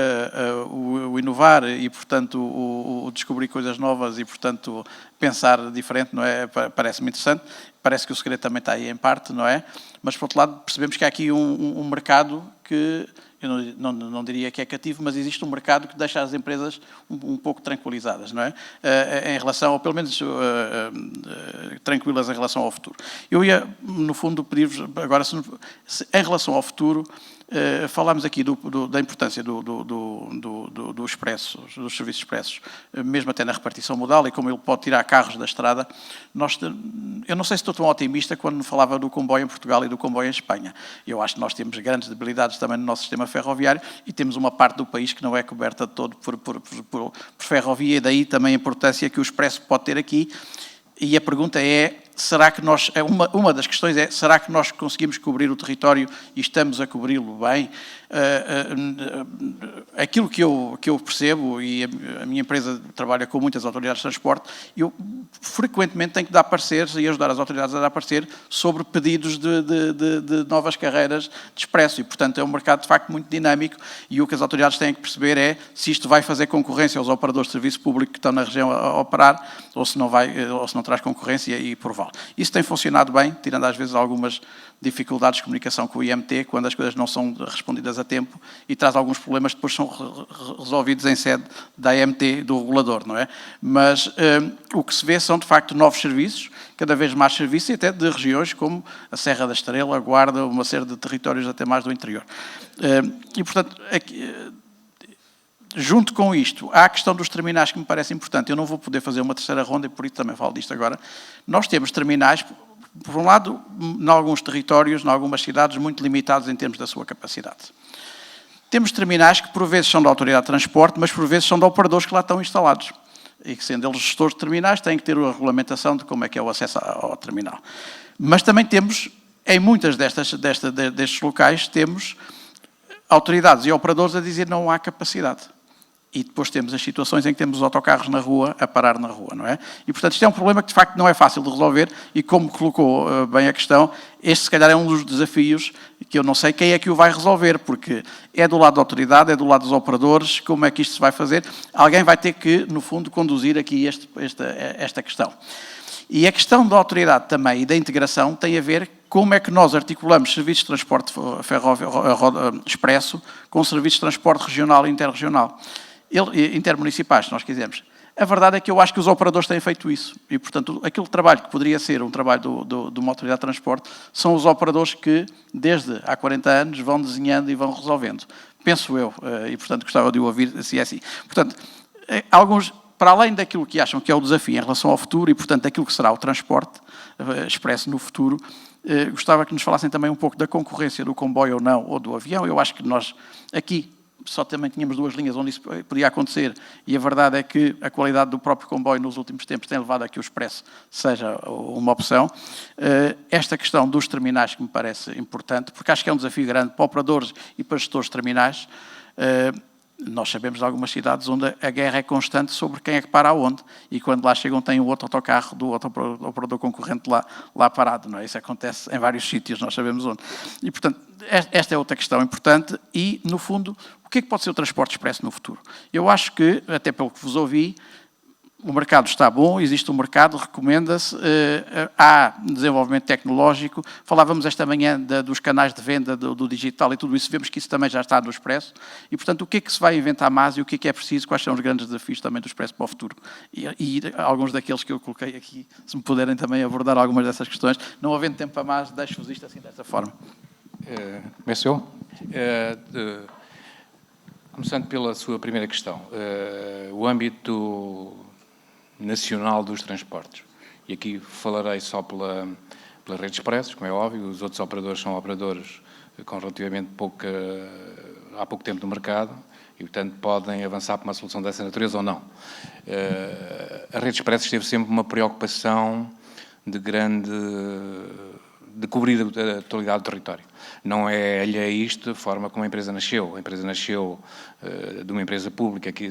o inovar e, portanto, o descobrir coisas novas e, portanto, pensar diferente, não é? Parece-me interessante. Parece que o segredo também está aí em parte, não é? Mas, por outro lado, percebemos que há aqui um mercado que, eu não diria que é cativo, mas existe um mercado que deixa as empresas um pouco tranquilizadas, não é? Em relação, ou pelo menos tranquilas em relação ao futuro. Eu ia, no fundo, pedir-vos agora, em relação ao futuro, falámos aqui da importância do expresso, dos serviços expressos, mesmo até na repartição modal e como ele pode tirar carros da estrada. Eu não sei se estou tão otimista quando falava do comboio em Portugal e do comboio em Espanha. Eu acho que nós temos grandes debilidades também no nosso sistema ferroviário e temos uma parte do país que não é coberta de todo por ferrovia, e daí também a importância que o expresso pode ter aqui. E a pergunta é, será que nós, uma das questões é, será que nós conseguimos cobrir o território e estamos a cobri-lo bem? Aquilo que eu percebo, e a minha empresa trabalha com muitas autoridades de transporte, eu frequentemente tenho que dar pareceres e ajudar as autoridades a dar parecer sobre pedidos de novas carreiras de expresso, e portanto é um mercado de facto muito dinâmico, e o que as autoridades têm que perceber é se isto vai fazer concorrência aos operadores de serviço público que estão na região a operar, ou se não traz concorrência, e prová-lo. Isso tem funcionado bem, tirando às vezes algumas dificuldades de comunicação com o IMT, quando as coisas não são respondidas a tempo, e traz alguns problemas que depois são resolvidos em sede da AMT, do regulador, não é? Mas o que se vê são, de facto, novos serviços, cada vez mais serviços, e até de regiões como a Serra da Estrela, a Guarda, uma série de territórios até mais do interior. E, portanto, junto com isto, há a questão dos terminais que me parece importante. Eu não vou poder fazer uma terceira ronda, e por isso também falo disto agora. Nós temos terminais, por um lado, em alguns territórios, em algumas cidades, muito limitados em termos da sua capacidade. Temos terminais que, por vezes, são da autoridade de transporte, mas, por vezes, são de operadores que lá estão instalados. E que, sendo eles gestores de terminais, têm que ter a regulamentação de como é que é o acesso ao terminal. Mas também temos, em muitas destes locais, temos autoridades e operadores a dizer não há capacidade. E depois temos as situações em que temos os autocarros na rua, a parar na rua, não é? E, portanto, isto é um problema que, de facto, não é fácil de resolver, e como colocou bem a questão, este, se calhar, é um dos desafios que eu não sei quem é que o vai resolver, porque é do lado da autoridade, é do lado dos operadores, como é que isto se vai fazer? Alguém vai ter que, no fundo, conduzir aqui esta questão. E a questão da autoridade também e da integração tem a ver como é que nós articulamos serviços de transporte expresso com serviços de transporte regional e interregional. Intermunicipais, se nós quisermos. A verdade é que eu acho que os operadores têm feito isso. E, portanto, aquele trabalho que poderia ser um trabalho de uma autoridade de transporte são os operadores que, desde há 40 anos, vão desenhando e vão resolvendo. Penso eu. E, portanto, gostava de o ouvir se é assim. Portanto, alguns, para além daquilo que acham que é o desafio em relação ao futuro e, portanto, daquilo que será o transporte expresso no futuro, gostava que nos falassem também um pouco da concorrência do comboio ou não, ou do avião. Eu acho que nós, aqui, só também tínhamos 2 linhas onde isso podia acontecer, e a verdade é que a qualidade do próprio comboio nos últimos tempos tem levado a que o expresso seja uma opção. Esta questão dos terminais que me parece importante, porque acho que é um desafio grande para operadores e para gestores de terminais. Nós sabemos de algumas cidades onde a guerra é constante sobre quem é que para aonde, e quando lá chegam tem o outro autocarro do outro operador concorrente lá parado, não é? Isso acontece em vários sítios, nós sabemos onde. E, portanto, esta é outra questão importante e, no fundo, o que é que pode ser o transporte expresso no futuro? Eu acho que, até pelo que vos ouvi, o mercado está bom, existe um mercado, recomenda-se, há desenvolvimento tecnológico. Falávamos esta manhã dos canais de venda do digital e tudo isso, vemos que isso também já está no Expresso. E, portanto, o que é que se vai inventar mais e o que é preciso, quais são os grandes desafios também do Expresso para o futuro? E alguns daqueles que eu coloquei aqui, se me puderem também abordar algumas dessas questões. Não havendo tempo para mais, deixo-vos isto assim desta forma. Começo eu? Começando pela sua primeira questão. O âmbito nacional dos transportes. E aqui falarei só pela rede expressos, como é óbvio. Os outros operadores são operadores com relativamente há pouco tempo no mercado e, portanto, podem avançar para uma solução dessa natureza ou não. A rede expressos teve sempre uma preocupação de cobrir a totalidade do território. Não é alheio a isto a forma como a empresa nasceu. A empresa nasceu de uma empresa pública que,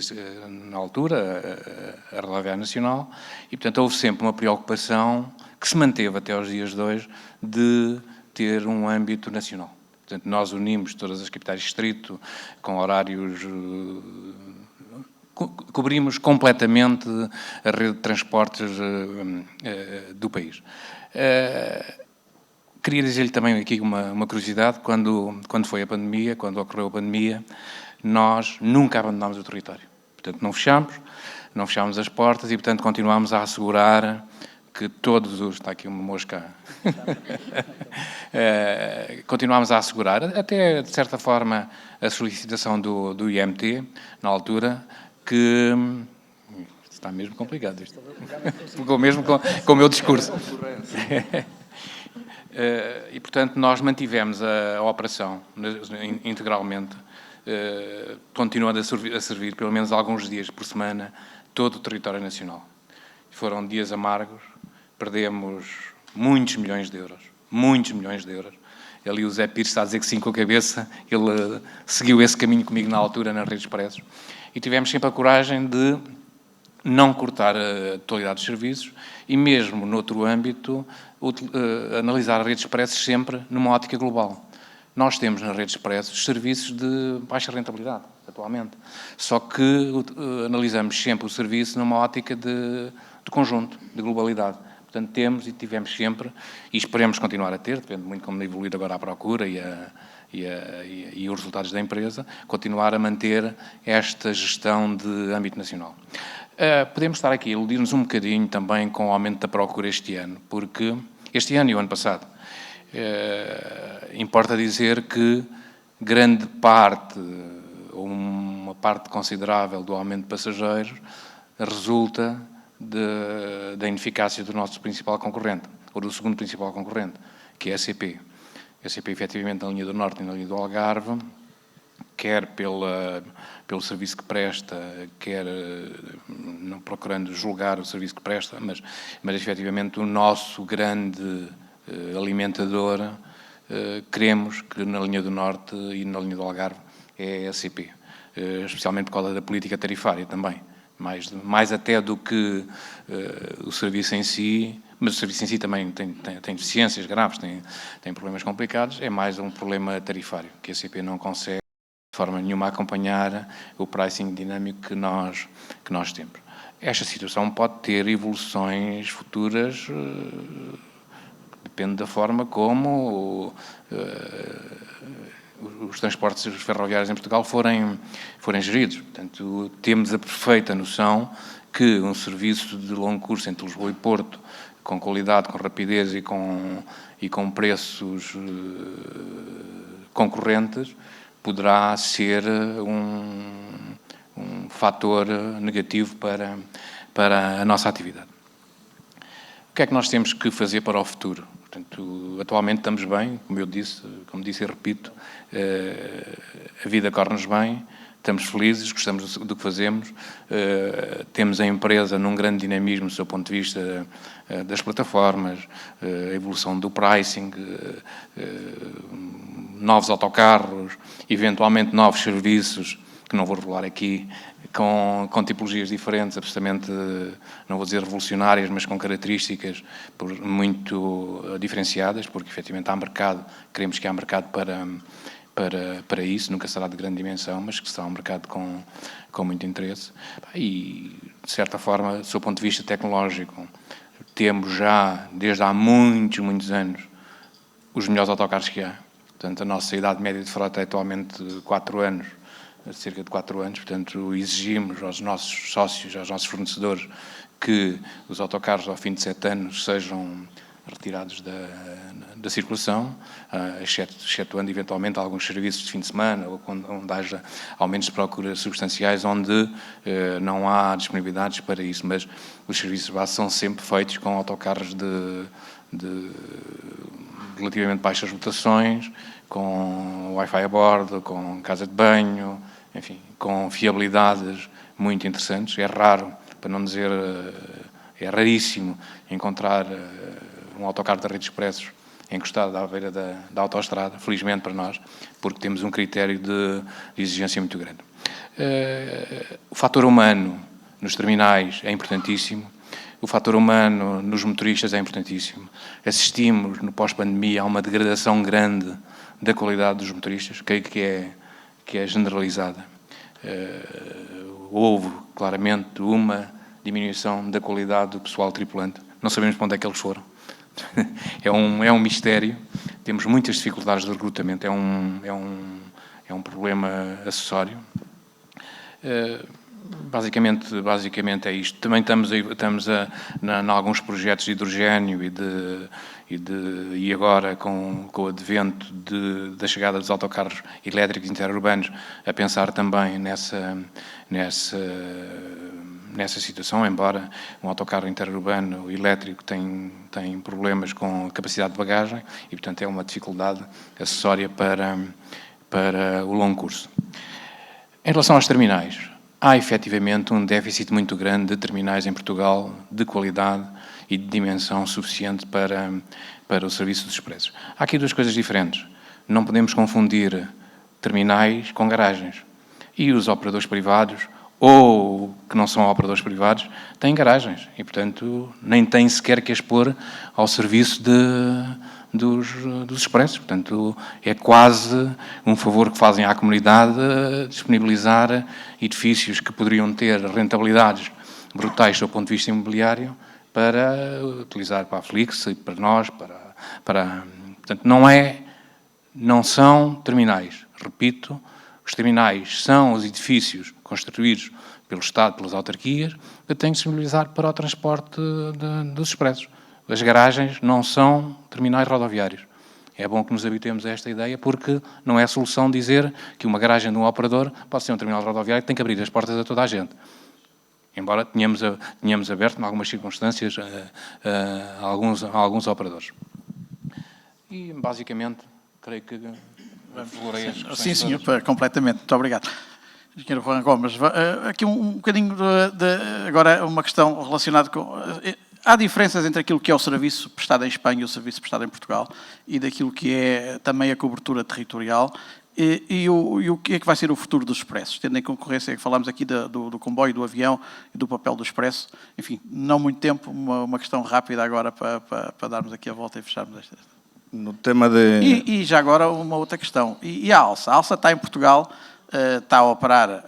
na altura, a Rodoviária Nacional, e, portanto, houve sempre uma preocupação que se manteve até aos dias de hoje de ter um âmbito nacional. Portanto, nós unimos todas as capitais de distrito com horários... Cobrimos completamente a rede de transportes do país. Queria dizer-lhe também aqui uma curiosidade. Quando foi a pandemia, quando ocorreu a pandemia, nós nunca abandonámos o território. Portanto, não fechámos as portas e, portanto, continuámos a assegurar que todos os... Está aqui uma mosca. Continuámos a assegurar, até, de certa forma, a solicitação do IMT, na altura, que... Está mesmo complicado isto. Ficou mesmo com o meu discurso. E, portanto, nós mantivemos a operação integralmente, continuando a servir, pelo menos alguns dias por semana, todo o território nacional. Foram dias amargos, perdemos muitos milhões de euros. Ali o Zé Pires está a dizer que sim com a cabeça, ele seguiu esse caminho comigo na altura, nas redes expressos, e tivemos sempre a coragem de não cortar a totalidade dos serviços e mesmo noutro âmbito analisar as redes expressos sempre numa ótica global. Nós temos nas redes expressos serviços de baixa rentabilidade, atualmente. Só que analisamos sempre o serviço numa ótica de conjunto, de globalidade. Portanto, temos e tivemos sempre, e esperemos continuar a ter, depende muito como evoluir agora a procura e os resultados da empresa, continuar a manter esta gestão de âmbito nacional. Podemos estar aqui a iludir-nos um bocadinho também com o aumento da procura este ano, porque este ano e o ano passado, importa dizer que grande parte, ou uma parte considerável do aumento de passageiros, resulta da ineficácia do nosso principal concorrente, ou do segundo principal concorrente, que é a SCP. A SCP, efetivamente, na linha do Norte e na linha do Algarve, quer pelo serviço que presta, quer não procurando julgar o serviço que presta, mas efetivamente o nosso grande alimentador, queremos que na linha do Norte e na linha do Algarve é a SCP, especialmente por causa da política tarifária também, mais até do que o serviço em si, mas o serviço em si também tem deficiências graves, tem problemas complicados, é mais um problema tarifário, que a SCP não consegue de forma nenhuma acompanhar o pricing dinâmico que nós temos. Esta situação pode ter evoluções futuras, depende da forma como os transportes ferroviários em Portugal forem geridos. Portanto, temos a perfeita noção que um serviço de longo curso entre Lisboa e Porto, com qualidade, com rapidez e com preços concorrentes, poderá ser um fator negativo para a nossa atividade. O que é que nós temos que fazer para o futuro? Portanto, atualmente estamos bem, como disse e repito, a vida corre-nos bem, estamos felizes, gostamos do que fazemos, temos a empresa num grande dinamismo do seu ponto de vista das plataformas, a evolução do pricing, novos autocarros, eventualmente novos serviços, que não vou revelar aqui, com tipologias diferentes, absolutamente, não vou dizer revolucionárias, mas com características muito diferenciadas, porque efetivamente há mercado, queremos que há mercado para isso, nunca será de grande dimensão, mas que será um mercado com muito interesse. E, de certa forma, do seu ponto de vista tecnológico, temos já, desde há muitos anos, os melhores autocarros que há. Portanto, a nossa idade média de frota é atualmente 4 anos, cerca de 4 anos, portanto, exigimos aos nossos sócios, aos nossos fornecedores, que os autocarros, ao fim de 7 anos, sejam retirados da circulação, excetuando eventualmente alguns serviços de fim de semana, ou onde haja aumentos de procura substanciais, onde não há disponibilidades para isso, mas os serviços de base são sempre feitos com autocarros de relativamente baixas rotações, com Wi-Fi a bordo, com casa de banho, enfim, com fiabilidades muito interessantes. É raro, para não dizer, é raríssimo encontrar um autocarro da Rede Expressos encostado à beira da autoestrada, felizmente para nós, porque temos um critério de exigência muito grande. O fator humano nos terminais é importantíssimo. O fator humano nos motoristas é importantíssimo. Assistimos, no pós-pandemia, a uma degradação grande da qualidade dos motoristas, creio que é generalizada. Houve, claramente, uma diminuição da qualidade do pessoal tripulante. Não sabemos para onde é que eles foram. É um mistério. Temos muitas dificuldades de recrutamento. É um problema acessório. Basicamente é isto. Também estamos em alguns projetos de hidrogénio e agora com o advento da chegada dos autocarros elétricos interurbanos, a pensar também nessa situação, embora um autocarro interurbano elétrico tem problemas com a capacidade de bagagem e, portanto, é uma dificuldade acessória para o longo curso. Em relação aos terminais, há efetivamente um déficit muito grande de terminais em Portugal, de qualidade e de dimensão suficiente para o serviço dos expressos. Há aqui 2 coisas diferentes. Não podemos confundir terminais com garagens. E os operadores privados, ou que não são operadores privados, têm garagens e, portanto, nem têm sequer que expor ao serviço dos expressos. Portanto, é quase um favor que fazem à comunidade disponibilizar edifícios que poderiam ter rentabilidades brutais do ponto de vista imobiliário para utilizar para a Flix e para nós, portanto, não são terminais. Repito, os terminais são os edifícios construídos pelo Estado, pelas autarquias, que têm que disponibilizar para o transporte dos expressos. As garagens não são terminais rodoviários. É bom que nos habituemos a esta ideia, porque não é solução dizer que uma garagem de um operador pode ser um terminal rodoviário que tem que abrir as portas a toda a gente. Embora tenhamos aberto, em algumas circunstâncias, a alguns operadores. E, basicamente, creio que explorei as questões. Sim, senhor, completamente. Muito obrigado. Engenheiro Juan Gomes, aqui um bocadinho agora uma questão relacionada com... Há diferenças entre aquilo que é o serviço prestado em Espanha e o serviço prestado em Portugal e daquilo que é também a cobertura territorial e o que é que vai ser o futuro dos expressos, tendo em concorrência que falámos aqui do comboio, do avião e do papel do expresso. Enfim, não muito tempo, uma questão rápida agora para darmos aqui a volta e fecharmos esta. No tema de... E já agora uma outra questão. E a Alsa? A Alsa está em Portugal está a operar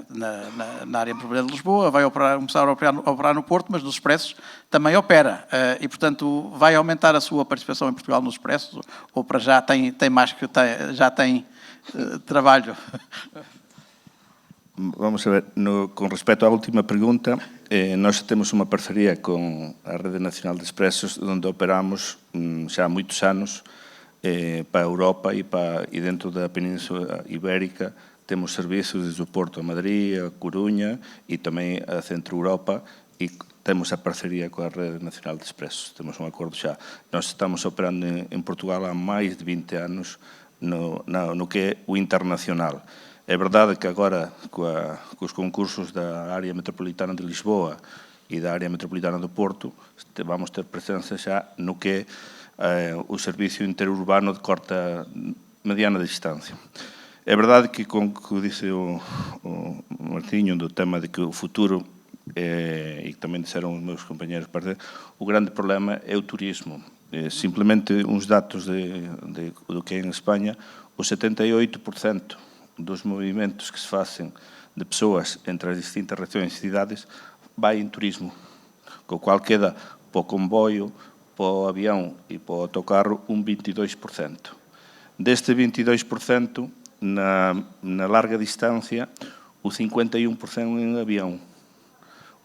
na área metropolitana de Lisboa, vai começar a operar no Porto, mas nos expressos também opera. E, portanto, vai aumentar a sua participação em Portugal nos expressos, ou para já tem mais que já tem trabalho? Vamos a ver, con respecto á última pregunta, nós temos unha parcería con a Rede Nacional de Expresos onde operamos xa há moitos anos para a Europa e dentro da Península Ibérica temos servizos desde o Porto a Madrid, a Coruña e tamén a Centro Europa e temos a parcería coa Rede Nacional de Expresos, temos un acordo xa. Nós estamos operando en Portugal há máis de 20 anos no que é o internacional. É verdade que agora, cos concursos da área metropolitana de Lisboa e da área metropolitana do Porto, vamos ter presença xa no que é o servicio interurbano de corta mediana distancia. É verdade que, como dice o Martiño, do tema de que o futuro, e tamén disseron os meus compañeros, o grande problema é o turismo. Simplemente uns datos do que é en España, o 78% dos movimentos que se facen de persoas entre as distintas regións e cidades vai en turismo, co cual queda po comboio, po avión e po autocarro un 22%. Deste 22%, na larga distancia, o 51% en avión,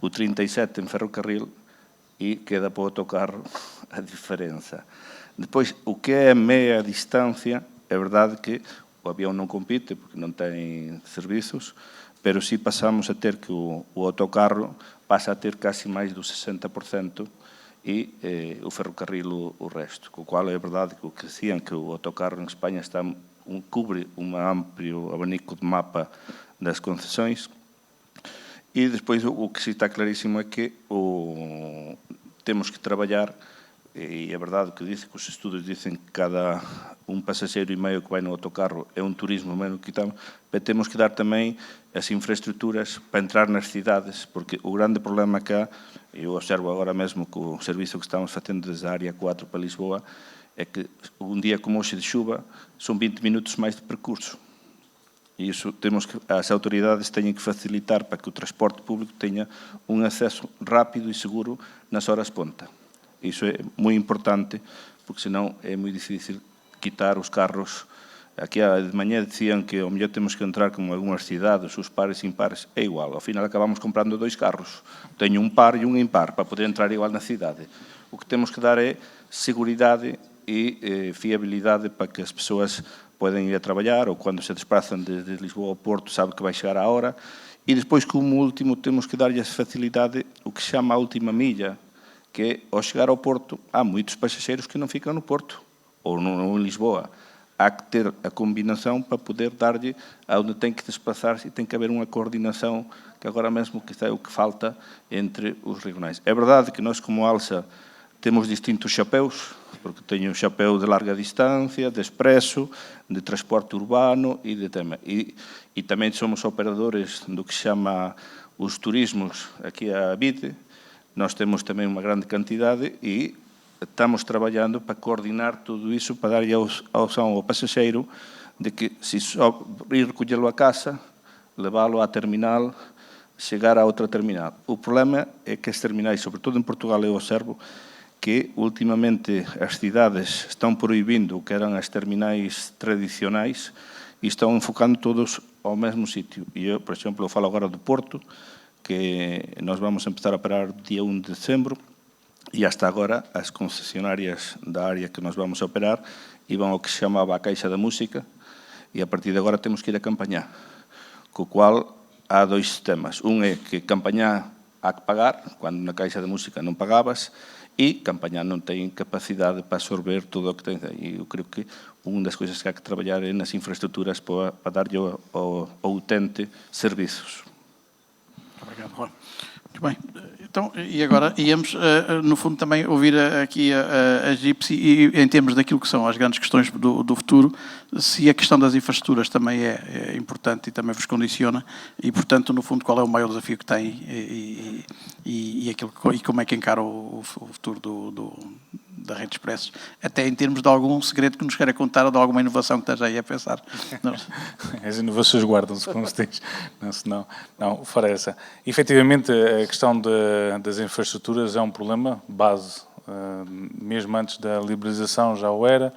o 37% en ferrocarril e queda po autocarro a diferenza. Depois, o que é a meia distancia, é verdade que o avión non compite porque non ten servizos, pero si pasamos a ter que o autocarro pasa a ter casi máis do 60% e o ferrocarril o resto. Co cual é verdade que o que decían que o autocarro en España cubre un amplio abanico de mapa das concesións. E despois o que si está clarísimo é que temos que traballar. E é verdade que dice que os estudos dicen que cada un pasaxeiro e meio que vai no autocarro é un turismo menos que estamos, pero temos que dar tamén as infraestructuras para entrar nas cidades, porque o grande problema que há, eu observo agora mesmo co servizo que estamos facendo desde a área 4 para Lisboa, é que un día como hoxe de xuva son 20 minutos máis de percurso. E iso temos que, as autoridades teñen que facilitar para que o transporte público teña un acceso rápido e seguro nas horas ponta. Iso é moi importante, porque senón é moi difícil quitar os carros. Aquí de mañá decían que ao mellor temos que entrar como algunhas cidades, os pares e impares, é igual. Ao final acabamos comprando 2 carros. Teño un par e un impar para poder entrar igual na cidade. O que temos que dar é seguridade e fiabilidade para que as persoas poden ir a traballar ou cando se desplazan desde Lisboa ao Porto sabe que vai chegar a hora. E despois, como último, temos que darlle a facilidade, o que se chama a última milla, que ao chegar ao Porto há moitos pasaxeiros que non fican no Porto ou en Lisboa. Há que ter a combinación para poder darlle a onde tem que desplazar-se e tem que haber unha coordinación que agora mesmo que é o que falta entre os regionais. É verdade que nós como ALSA temos distintos chapéus, porque teño un chapéu de larga distancia, de expreso, de transporte urbano e de tema. E tamén somos operadores do que se chama os turismos aquí a Vite. Nós temos tamén unha grande cantidade e estamos traballando para coordinar tudo iso, para darlle a opción ao pasaxeiro de que se só ir recollelo a casa, leválo á terminal, chegar a outra terminal. O problema é que as terminais, sobre todo en Portugal, eu observo que ultimamente as cidades están prohibindo o que eran as terminais tradicionais e están enfocando todos ao mesmo sitio. E eu, por exemplo, falo agora do Porto, que nós vamos empezar a operar dia 1 de decembro e hasta agora as concesionarias da área que nós vamos a operar iban ao que se chamaba a Caixa da Música e a partir de agora temos que ir a campañá, co cual há 2 sistemas. Un é que campañá há que pagar, cando na Caixa da Música non pagabas, e campañá non ten capacidade para absorber todo o que ten. E eu creo que unha das coisas que há que traballar é nas infraestructuras para darlle ao utente servizos. Obrigado, Juan. Muito bem. Então, e agora íamos, no fundo, também ouvir aqui a Gypsy e em termos daquilo que são as grandes questões do futuro, se a questão das infraestruturas também é importante e também vos condiciona e, portanto, no fundo, qual é o maior desafio que tem e como é que encara o futuro da Rede Expresso, até em termos de algum segredo que nos queira contar ou de alguma inovação que esteja aí a pensar. As inovações guardam-se, como se diz. Não, fora essa. Efetivamente, a questão das infraestruturas é um problema base. Mesmo antes da liberalização já o era.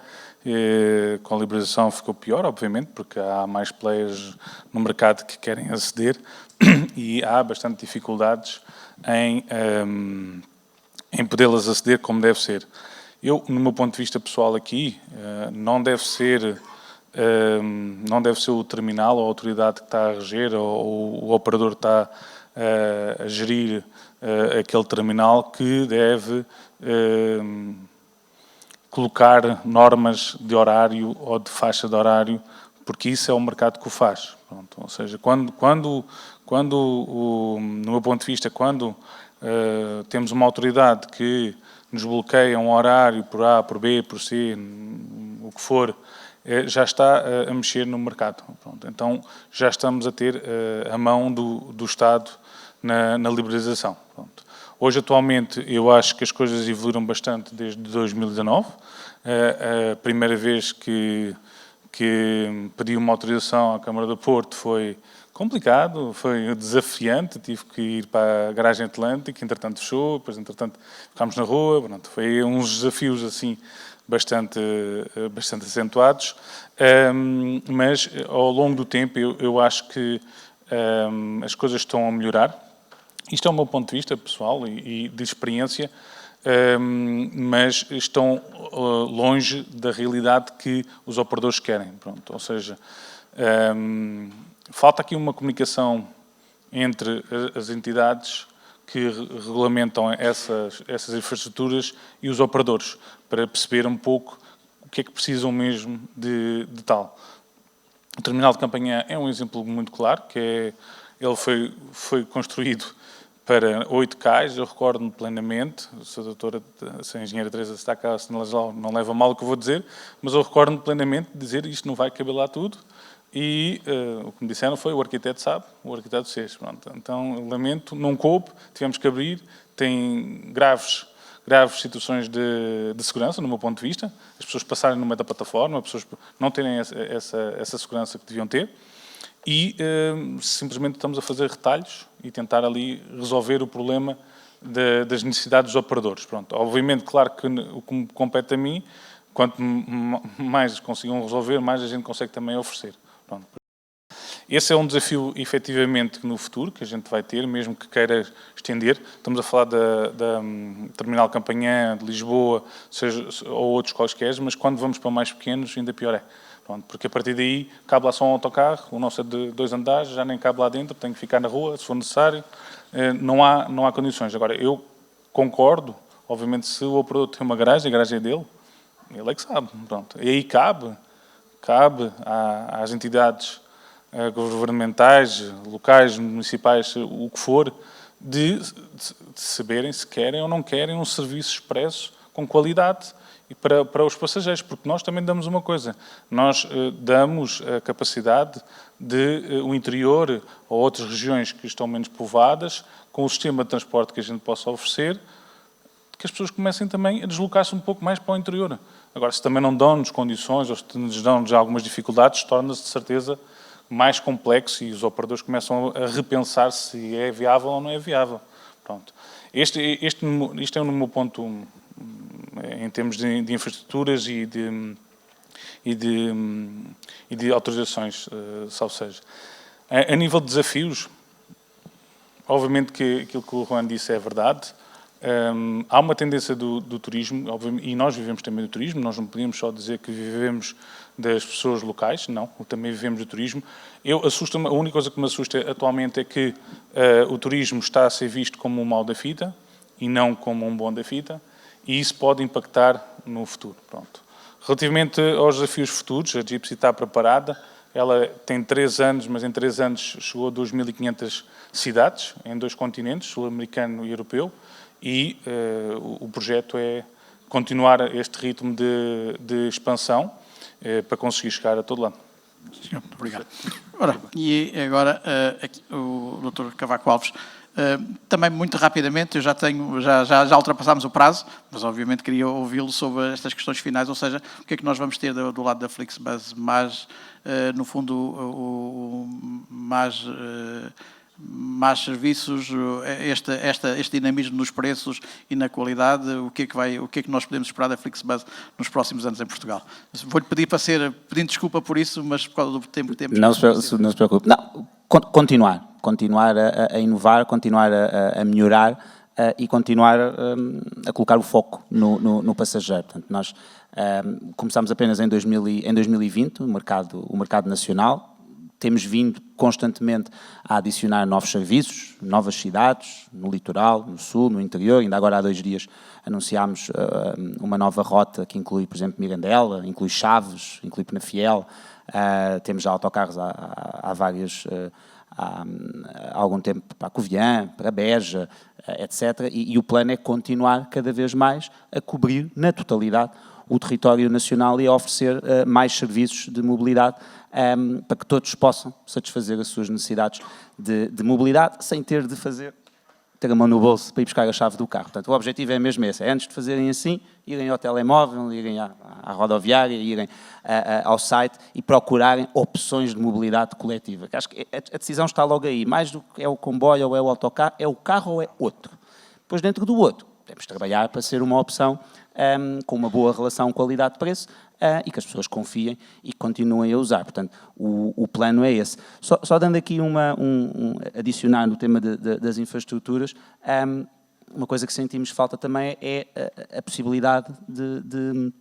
Com a liberalização ficou pior, obviamente, porque há mais players no mercado que querem aceder e há bastante dificuldades em podê-las aceder como deve ser. Eu, no meu ponto de vista pessoal aqui, não deve ser o terminal ou a autoridade que está a reger ou o operador que está a gerir aquele terminal que deve colocar normas de horário ou de faixa de horário, porque isso é o mercado que o faz. Pronto, ou seja, no meu ponto de vista, quando temos uma autoridade que nos bloqueia um horário por A, por B, por C, o que for, já está a mexer no mercado. Pronto, então, já estamos a ter a mão do Estado na liberalização. Pronto. Hoje, atualmente, eu acho que as coisas evoluíram bastante desde 2019. A primeira vez que pedi uma autorização à Câmara do Porto foi complicado, foi desafiante. Tive que ir para a garagem Atlântica, entretanto fechou, depois, entretanto, ficámos na rua. Pronto, foi uns desafios assim bastante acentuados. Mas, ao longo do tempo, eu acho que as coisas estão a melhorar. Isto é o meu ponto de vista pessoal e de experiência, mas estão longe da realidade que os operadores querem. Pronto, ou seja, falta aqui uma comunicação entre as entidades que regulamentam essas infraestruturas e os operadores, para perceber um pouco o que é que precisam mesmo de tal. O terminal de Campanhã é um exemplo muito claro, que ele foi construído para 8 cais, eu recordo-me plenamente, se a engenheira Teresa está cá, se não leva mal o que eu vou dizer, mas eu recordo-me plenamente de dizer isto não vai caber lá tudo, e o que me disseram foi: o arquiteto sabe, o arquiteto fez. Pronto. Então, lamento, não coube, tivemos que abrir, tem graves situações de segurança, no meu ponto de vista, as pessoas passarem no meio da plataforma, as pessoas não terem essa segurança que deviam ter, e simplesmente estamos a fazer retalhos e tentar ali resolver o problema das necessidades dos operadores. Pronto. Obviamente, claro que o que me compete a mim, quanto mais consigam resolver, mais a gente consegue também oferecer. Pronto. Esse é um desafio, efetivamente, no futuro, que a gente vai ter, mesmo que queira estender. Estamos a falar da Terminal Campanhã, de Lisboa, ou outros quaisquer, mas quando vamos para mais pequenos, ainda pior é. Pronto, porque a partir daí cabe lá só um autocarro, o nosso é de 2 andares, já nem cabe lá dentro, tem que ficar na rua, se for necessário. Não há condições. Agora, eu concordo, obviamente, se o operador tem uma garagem, a garagem é dele, ele é que sabe. Pronto. E aí cabe às entidades governamentais, locais, municipais, o que for, de saberem se querem ou não querem um serviço expresso com qualidade e para os passageiros, porque nós também damos uma coisa, nós damos a capacidade de o interior ou outras regiões que estão menos povoadas, com o sistema de transporte que a gente possa oferecer, que as pessoas comecem também a deslocar-se um pouco mais para o interior. Agora, se também não dão-nos condições ou se nos dão-nos algumas dificuldades, torna-se de certeza mais complexo e os operadores começam a repensar se é viável ou não é viável. Pronto. Isto é o meu ponto em termos de infraestruturas e de autorizações, salvo seja. A nível de desafios, obviamente que aquilo que o Juan disse é verdade. Há uma tendência do turismo, obviamente, e nós vivemos também do turismo, nós não podemos só dizer que vivemos das pessoas locais, não, também vivemos do turismo. A única coisa que me assusta atualmente é que o turismo está a ser visto como um mal da fita e não como um bom da fita, e isso pode impactar no futuro. Pronto. Relativamente aos desafios futuros, a Gypsy está preparada, ela tem 3 anos, mas em 3 anos chegou a 2.500 cidades, em 2 continentes, sul-americano e europeu, e o projeto é continuar este ritmo de expansão para conseguir chegar a todo lado. Senhor, muito obrigado. Ora, e agora aqui, o Dr. Cavaco Alves, Também, muito rapidamente, eu já ultrapassámos o prazo, mas obviamente queria ouvi-lo sobre estas questões finais, ou seja, o que é que nós vamos ter do lado da Flixbus, mais, no fundo, mais serviços, este dinamismo nos preços e na qualidade, o que é que nós podemos esperar da Flixbus nos próximos anos em Portugal? Vou-lhe pedir para ser, pedindo desculpa por isso, mas por causa do tempo que temos... Não se preocupe. Não, continuar a inovar, continuar a melhorar e continuar a colocar o foco no passageiro. Portanto, nós começámos apenas em 2020, o mercado nacional. Temos vindo constantemente a adicionar novos serviços, novas cidades, no litoral, no sul, no interior. Ainda agora há 2 dias anunciámos uma nova rota que inclui, por exemplo, Mirandela, inclui Chaves, inclui Penafiel. Temos já autocarros há algum tempo para Covilhã, para Beja, etc. E o plano é continuar cada vez mais a cobrir na totalidade o território nacional e a oferecer mais serviços de mobilidade para que todos possam satisfazer as suas necessidades de mobilidade sem ter a mão no bolso para ir buscar a chave do carro. Portanto, o objetivo é mesmo esse, é antes de fazerem assim, irem ao telemóvel, irem à rodoviária, irem ao site e procurarem opções de mobilidade coletiva. Acho que a decisão está logo aí, mais do que é o comboio ou é o autocarro, é o carro ou é outro. Depois, dentro do outro, temos de trabalhar para ser uma opção com uma boa relação qualidade-preço e que as pessoas confiem e continuem a usar. Portanto, o plano é esse. Só dando aqui adicionar no tema das infraestruturas, uma coisa que sentimos falta também é a possibilidade de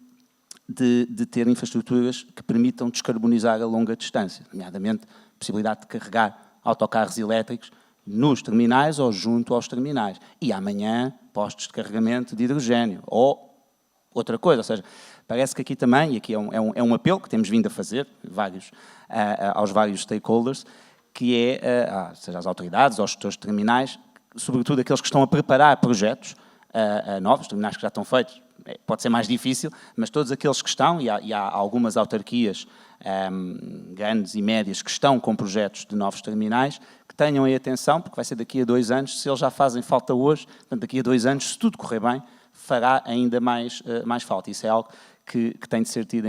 ter infraestruturas que permitam descarbonizar a longa distância, nomeadamente a possibilidade de carregar autocarros elétricos nos terminais ou junto aos terminais. E amanhã, postos de carregamento de hidrogénio ou outra coisa. Ou seja, parece que aqui também, e aqui é um apelo que temos vindo a fazer aos vários stakeholders, que é, seja às autoridades, aos gestores de terminais, sobretudo aqueles que estão a preparar projetos novos, terminais que já estão feitos, pode ser mais difícil, mas todos aqueles que estão, e há algumas autarquias grandes e médias que estão com projetos de novos terminais, que tenham aí atenção, porque vai ser daqui a 2 anos, se eles já fazem falta hoje, portanto, daqui a 2 anos, se tudo correr bem, fará ainda mais falta. Isso é algo que tem de ser tido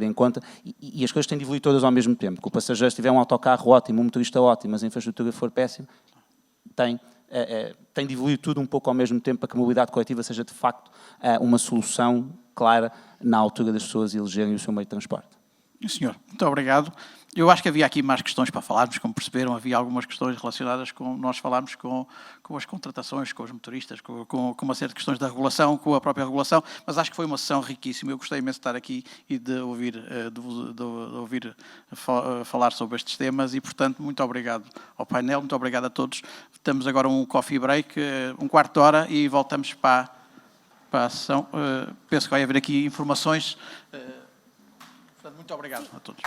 em conta e as coisas têm de evoluir todas ao mesmo tempo. Que o passageiro, se tiver um autocarro ótimo, um motorista ótimo, mas a infraestrutura for péssima, tem de evoluir tudo um pouco ao mesmo tempo para que a mobilidade coletiva seja, de facto, uma solução clara na altura das pessoas elegerem o seu meio de transporte. Senhor, muito obrigado. Eu acho que havia aqui mais questões para falarmos, como perceberam, havia algumas questões relacionadas com nós falarmos com as contratações, com os motoristas, com uma série de questões da regulação, com a própria regulação, mas acho que foi uma sessão riquíssima. Eu gostei imenso de estar aqui e de ouvir falar sobre estes temas e, portanto, muito obrigado ao painel, muito obrigado a todos. Temos agora um coffee break, 1/4 de hora e voltamos para a sessão. Penso que vai haver aqui informações. Muito obrigado a todos.